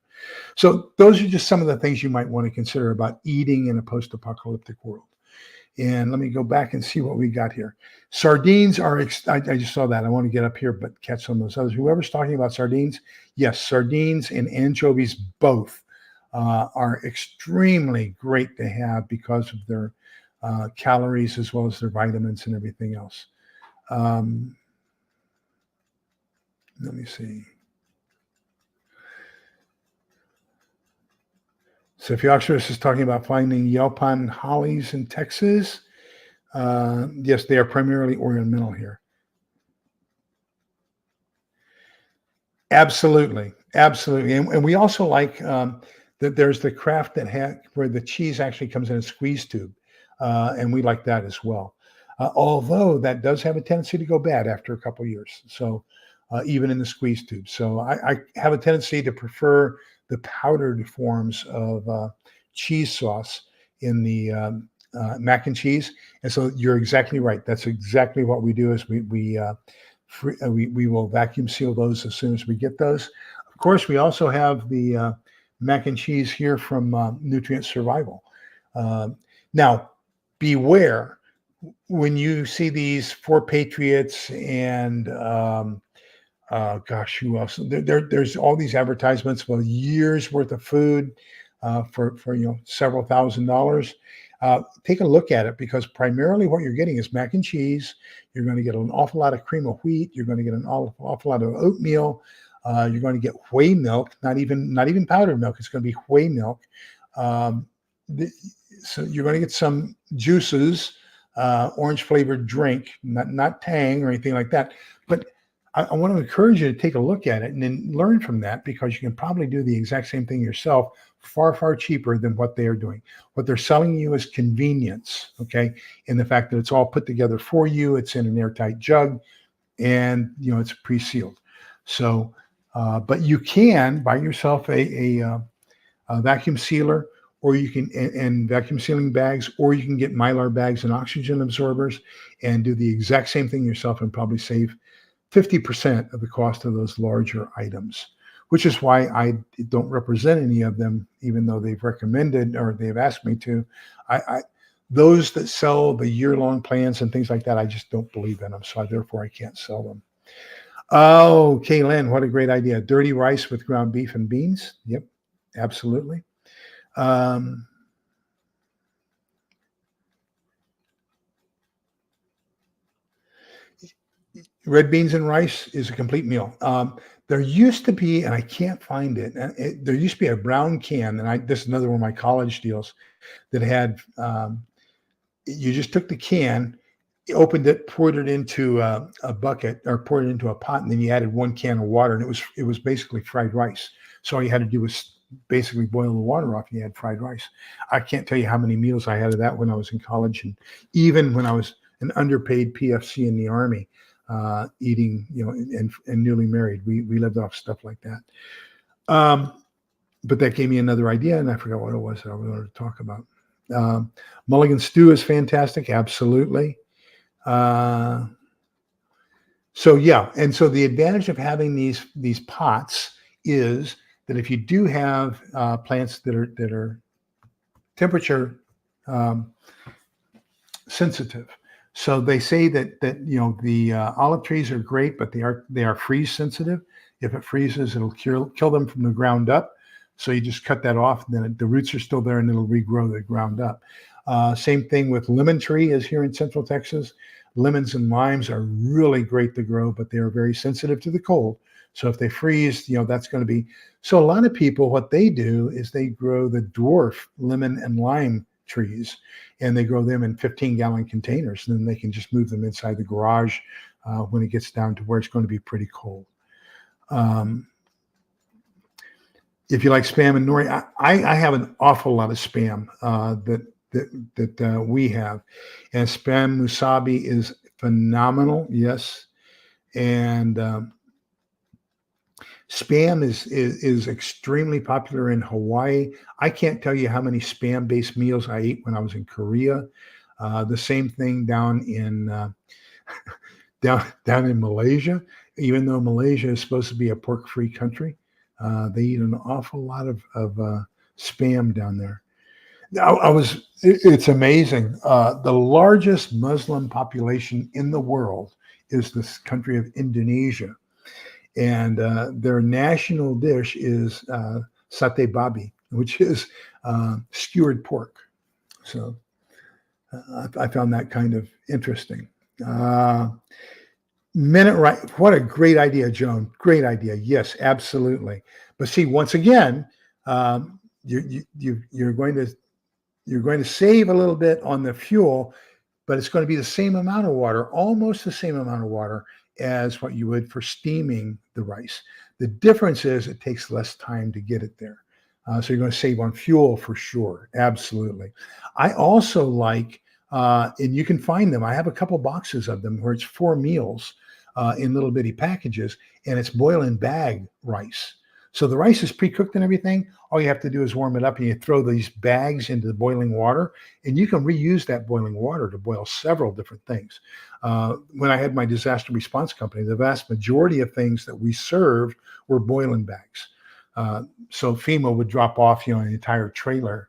So those are just some of the things you might want to consider about eating in a post-apocalyptic world. And let me go back and see what we got here. Sardines are, I just saw that. I want to get up here, but catch some of those others. Whoever's talking about sardines, yes, sardines and anchovies both are extremely great to have because of their calories, as well as their vitamins and everything else. Let me see. So if Yoxerus is talking about finding Yelpan hollies in Texas, yes, they are primarily ornamental here. Absolutely. And we also like that there's the craft where the cheese actually comes in a squeeze tube, and we like that as well. Although that does have a tendency to go bad after a couple of years. So even in the squeeze tube. So I have a tendency to prefer the powdered forms of cheese sauce in the mac and cheese. And so you're exactly right. That's exactly what we do. Is we will vacuum seal those as soon as we get those. Of course, we also have the mac and cheese here from Nutrient Survival. Now, beware when you see these 4 Patriots and gosh, who else? There's all these advertisements for years worth of food for several $1,000s. Take a look at it, because primarily what you're getting is mac and cheese. You're going to get an awful lot of cream of wheat. You're going to get an awful lot of oatmeal. You're going to get whey milk, not even powdered milk. It's going to be whey milk. So you're going to get some juices, orange flavored drink, not Tang or anything like that. But I want to encourage you to take a look at it and then learn from that, because you can probably do the exact same thing yourself, far, far cheaper than what they are doing. What they're selling you is convenience, okay? In the fact that it's all put together for you, it's in an airtight jug, and it's pre-sealed. So, but you can buy yourself a vacuum sealer, or you can, and vacuum sealing bags, or you can get Mylar bags and oxygen absorbers and do the exact same thing yourself and probably save 50% of the cost of those larger items, which is why I don't represent any of them, even though they've recommended or they've asked me to. Those that sell the year-long plans and things like that, I just don't believe in them, so therefore I can't sell them. Oh, Kaylin, what a great idea. Dirty rice with ground beef and beans. Yep, absolutely. Red beans and rice is a complete meal. There used to be, and I can't find it, there used to be a brown can, and this is another one of my college deals, that had, you just took the can, opened it, poured it into a bucket, or poured it into a pot, and then you added 1 can of water, and it was basically fried rice. So all you had to do was basically boil the water off, and you had fried rice. I can't tell you how many meals I had of that when I was in college, and even when I was an underpaid PFC in the Army, eating, and newly married, we lived off stuff like that. But that gave me another idea, and I forgot what it was that I wanted to talk about. Mulligan stew is fantastic, absolutely. So yeah, and so the advantage of having these pots is that if you do have plants that are temperature sensitive. So they say that the olive trees are great, but they are freeze sensitive. If it freezes, it'll kill them from the ground up. So you just cut that off, and then the roots are still there, and it'll regrow the ground up. Same thing with lemon tree is here in Central Texas. Lemons and limes are really great to grow, but they are very sensitive to the cold. So if they freeze, that's going to be. So a lot of people, what they do is they grow the dwarf lemon and lime trees, and they grow them in 15-gallon containers. And then they can just move them inside the garage when it gets down to where it's going to be pretty cold. If you like spam and nori, I have an awful lot of spam that we have, and spam musabi is phenomenal. Yes, and spam is extremely popular in Hawaii. I can't tell you how many spam-based meals I ate when I was in Korea. The same thing down in down in Malaysia. Even though Malaysia is supposed to be a pork-free country, they eat an awful lot of spam down there. It's amazing. The largest Muslim population in the world is this country of Indonesia. And their national dish is satay babi, which is skewered pork. So I found that kind of interesting. Minute right. What a great idea, Joan. Great idea. Yes, absolutely. But see, once again, you're going to save a little bit on the fuel, but it's going to be the same amount of water, almost the same amount of water as what you would for steaming the rice. The difference is it takes less time to get it there. So you're going to save on fuel for sure. Absolutely. I also like, and you can find them. I have a couple boxes of them where it's 4 meals in little bitty packages, and it's boil and bag rice. So the rice is pre-cooked and everything. All you have to do is warm it up, and you throw these bags into the boiling water, and you can reuse that boiling water to boil several different things. When I had my disaster response company, the vast majority of things that we served were boiling bags. So FEMA would drop off, an entire trailer,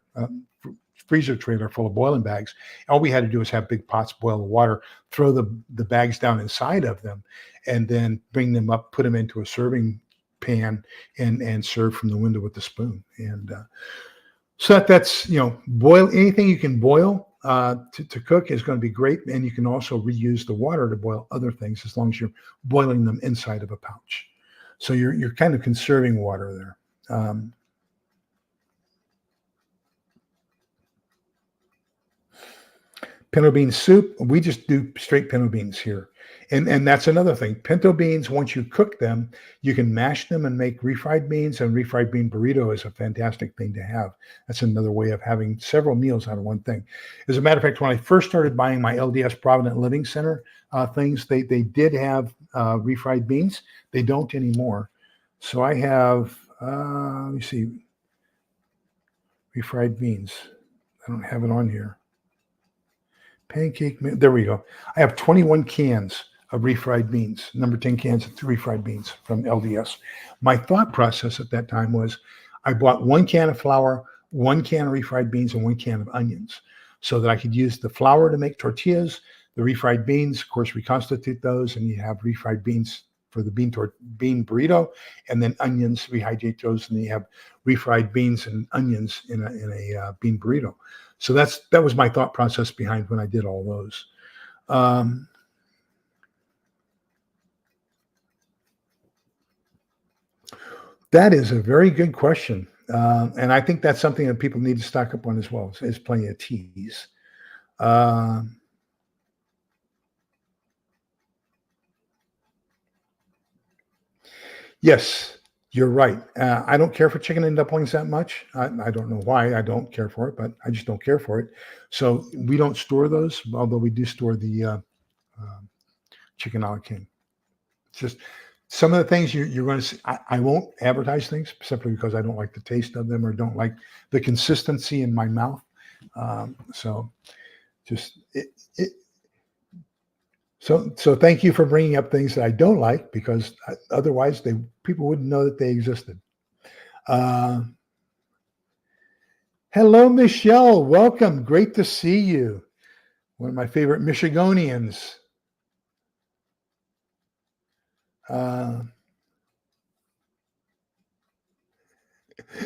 freezer trailer full of boiling bags. All we had to do was have big pots, boil the water, throw the bags down inside of them, and then bring them up, put them into a serving pan, and serve from the window with the spoon. And so that's boil anything you can boil to cook is going to be great, and you can also reuse the water to boil other things as long as you're boiling them inside of a pouch. So you're kind of conserving water there. Pinto bean soup, we just do straight pinto beans here. And that's another thing. Pinto beans, once you cook them, you can mash them and make refried beans, and refried bean burrito is a fantastic thing to have. That's another way of having several meals out of one thing. As a matter of fact, when I first started buying my LDS Provident Living Center things, they did have refried beans. They don't anymore. So I have, let me see, refried beans. I don't have it on here. Pancake, there we go. I have 21 cans of refried beans, number 10 cans of refried beans from LDS. My thought process at that time was I bought 1 can of flour, 1 can of refried beans, and 1 can of onions so that I could use the flour to make tortillas, the refried beans, of course, reconstitute those, and you have refried beans for the bean burrito, and then onions, rehydrate those, and then you have refried beans and onions in a bean burrito. So that was my thought process behind when I did all those. That is a very good question. And I think that's something that people need to stock up on as well, is plenty of teas. Yes, you're right. I don't care for chicken and dumplings that much. I don't know why I don't care for it, but I just don't care for it. So we don't store those, although we do store the chicken a la king. It's just some of the things you're going to see. I won't advertise things simply because I don't like the taste of them or don't like the consistency in my mouth. So thank you for bringing up things that I don't like, because otherwise people wouldn't know that they existed. Hello, Michelle. Welcome. Great to see you. One of my favorite Michigonians.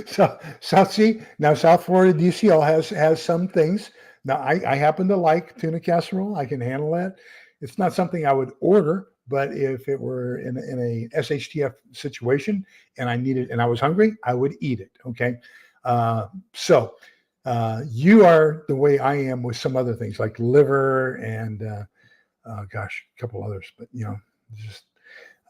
South Florida DCL has some things. Now I happen to like tuna casserole. I can handle that. It's not something I would order, but if it were in a SHTF situation and I needed and I was hungry, I would eat it. Okay. So you are the way I am with some other things like liver and gosh, a couple others, but just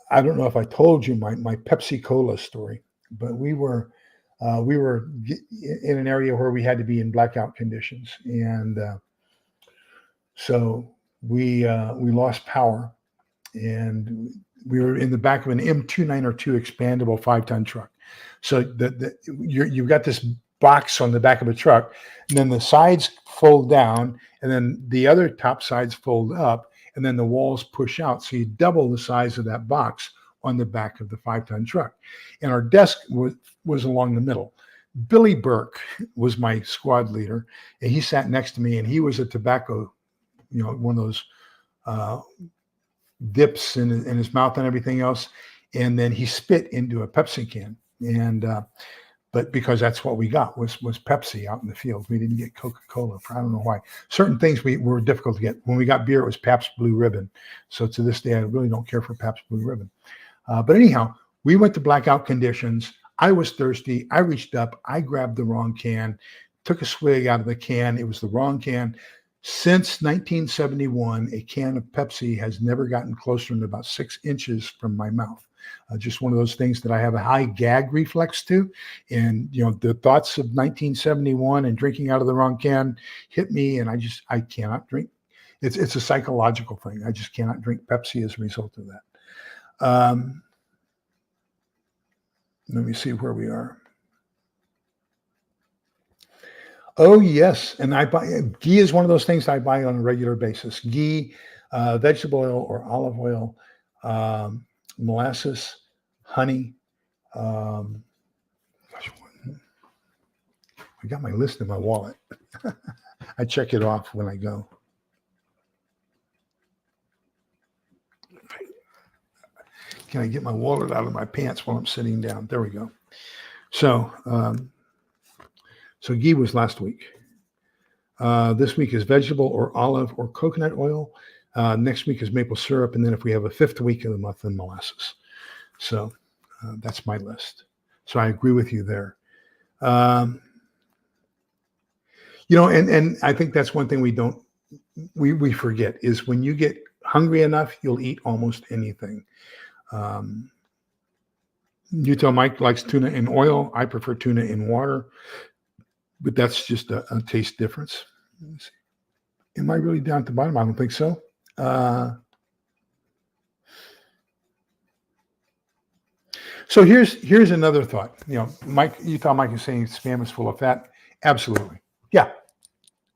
I don't know if I told you my Pepsi Cola story, but we were in an area where we had to be in blackout conditions, and so we lost power, and we were in the back of an M292 expandable 5-ton truck. So you've got this box on the back of a truck, and then the sides fold down, and then the other top sides fold up, and then the walls push out. So you double the size of that box on the back of the 5-ton truck. And our desk was along the middle. Billy Burke was my squad leader, and he sat next to me, and he was a tobacco, one of those dips in his mouth and everything else. And then he spit into a Pepsi can. And but because that's what we got was Pepsi out in the field. We didn't get Coca-Cola. I don't know why. Certain things were difficult to get. When we got beer, it was Pabst Blue Ribbon. So to this day, I really don't care for Pabst Blue Ribbon. But anyhow, we went to blackout conditions. I was thirsty. I reached up. I grabbed the wrong can, took a swig out of the can. It was the wrong can. Since 1971, a can of Pepsi has never gotten closer than about 6 inches from my mouth. Just one of those things that I have a high gag reflex to. And, the thoughts of 1971 and drinking out of the wrong can hit me, and I cannot drink. It's a psychological thing. I just cannot drink Pepsi as a result of that. Let me see where we are. Oh, yes. And I buy ghee is one of those things I buy on a regular basis. Ghee, vegetable oil or olive oil, molasses, honey. I got my list in my wallet. I check it off when I go. Can I get my wallet out of my pants while I'm sitting down? There we go. So ghee was last week. This week is vegetable or olive or coconut oil. Next week is maple syrup. And then if we have a 5th week of the month, then molasses. So that's my list. So I agree with you there. And I think that's one thing we forget is when you get hungry enough, you'll eat almost anything. You tell Mike likes tuna in oil. I prefer tuna in water, but that's just a taste difference. Let me see. Am I really down at the bottom? I don't think so. So here's another thought. Mike, you thought Mike is saying spam is full of fat. Absolutely. Yeah.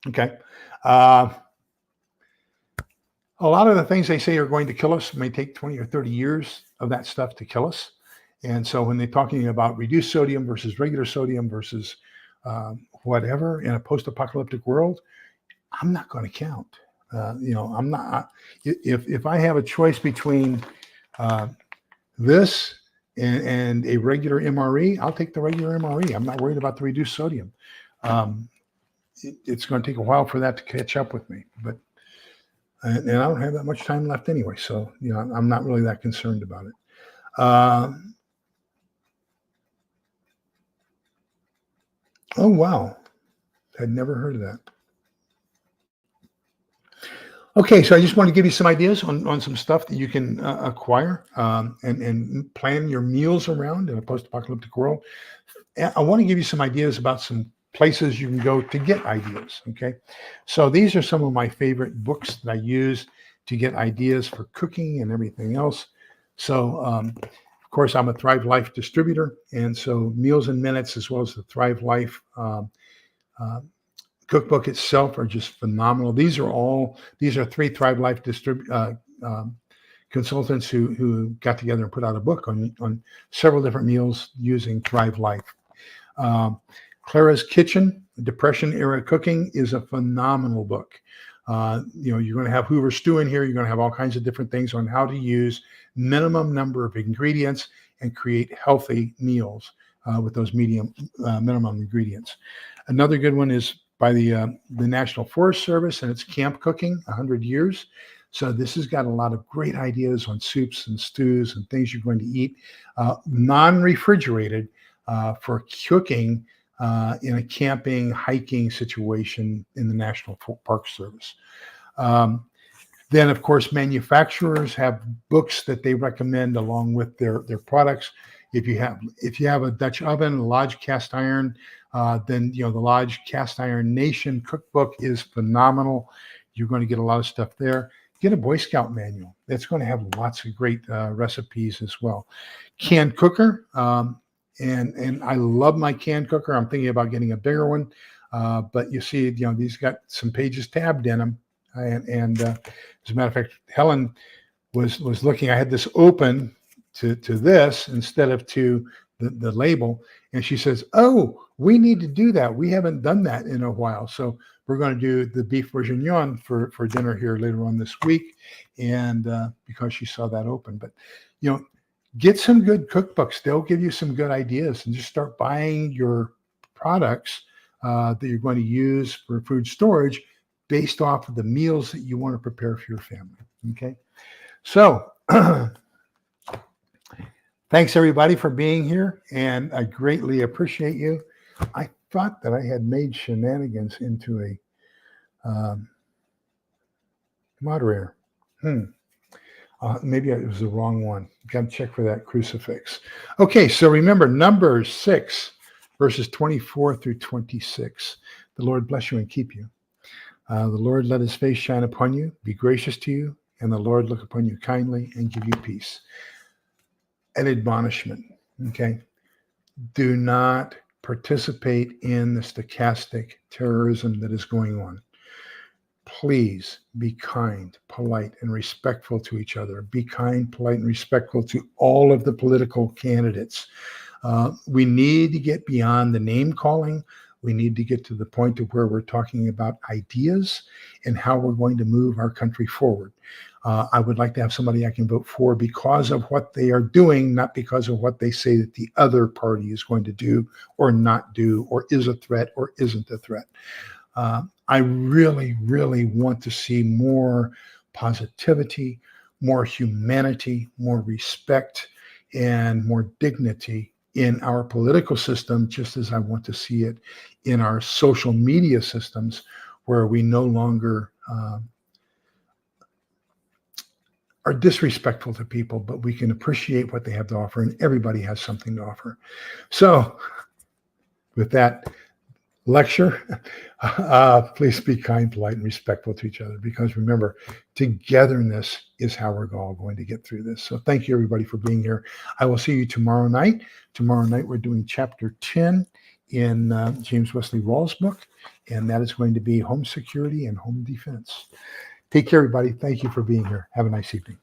Okay. A lot of the things they say are going to kill us may take 20 or 30 years of that stuff to kill us. And so when they're talking about reduced sodium versus regular sodium versus whatever in a post-apocalyptic world, I'm not going to count. I'm not. If I have a choice between this and a regular MRE, I'll take the regular MRE. I'm not worried about the reduced sodium. It's going to take a while for that to catch up with me, but and I don't have that much time left anyway, so I'm not really that concerned about it. Oh wow, I'd never heard of that. Okay, so I just want to give you some ideas on some stuff that you can acquire and plan your meals around in a post-apocalyptic world. I want to give you some ideas about some places you can go to get ideas. Okay, so these are some of my favorite books that I use to get ideas for cooking and everything else. So, of course, I'm a Thrive Life distributor, and so Meals in Minutes as well as the Thrive Life cookbook itself are just phenomenal. These are 3 Thrive Life consultants who got together and put out a book on several different meals using Thrive Life. Clara's Kitchen, Depression Era Cooking is a phenomenal book. You're going to have Hoover Stew in here. You're going to have all kinds of different things on how to use minimum number of ingredients and create healthy meals with those minimum ingredients. Another good one is by the National Forest Service, and it's Camp Cooking, 100 Years. So this has got a lot of great ideas on soups and stews and things you're going to eat, non-refrigerated for cooking in a camping, hiking situation in the National Park Service. Then, of course, manufacturers have books that they recommend along with their products. If you have a Dutch oven, a Lodge cast iron, then the Lodge Cast Iron Nation cookbook is phenomenal. You're going to get a lot of stuff there. Get a Boy Scout manual. It's going to have lots of great recipes as well. Can cooker, and I love my can cooker. I'm thinking about getting a bigger one, but you see, these got some pages tabbed in them. And as a matter of fact, Helen was looking. I had this open to this instead of to the label, and she says, "Oh, we need to do that. We haven't done that in a while, so we're going to do the beef bourguignon for dinner here later on this week." And because she saw that open, but get some good cookbooks. They'll give you some good ideas, and just start buying your products that you're going to use for food storage, based off of the meals that you want to prepare for your family. Okay. So thanks everybody for being here, and I greatly appreciate you. I thought that I had made shenanigans into a moderator. Maybe it was the wrong one. Got to check for that crucifix. Okay. So remember Numbers 6 verses 24 through 26. The Lord bless you and keep you. The Lord let his face shine upon you, be gracious to you, and the Lord look upon you kindly and give you peace. An admonishment, okay? Do not participate in the stochastic terrorism that is going on. Please be kind, polite, and respectful to each other. Be kind, polite, and respectful to all of the political candidates. We need to get beyond the name calling. We need to get to the point of where we're talking about ideas and how we're going to move our country forward. I would like to have somebody I can vote for because of what they are doing, not because of what they say that the other party is going to do or not do, or is a threat or isn't a threat. I really, really want to see more positivity, more humanity, more respect, and more dignity in our political system, just as I want to see it in our social media systems, where we no longer are disrespectful to people, but we can appreciate what they have to offer, and everybody has something to offer. So with that lecture, please be kind, polite, and respectful to each other, because remember, togetherness is how we're all going to get through this. So thank you, everybody, for being here. I will see you tomorrow night. Tomorrow night, we're doing chapter 10 in James Wesley Rawles' book, and that is going to be home security and home defense. Take care, everybody. Thank you for being here. Have a nice evening.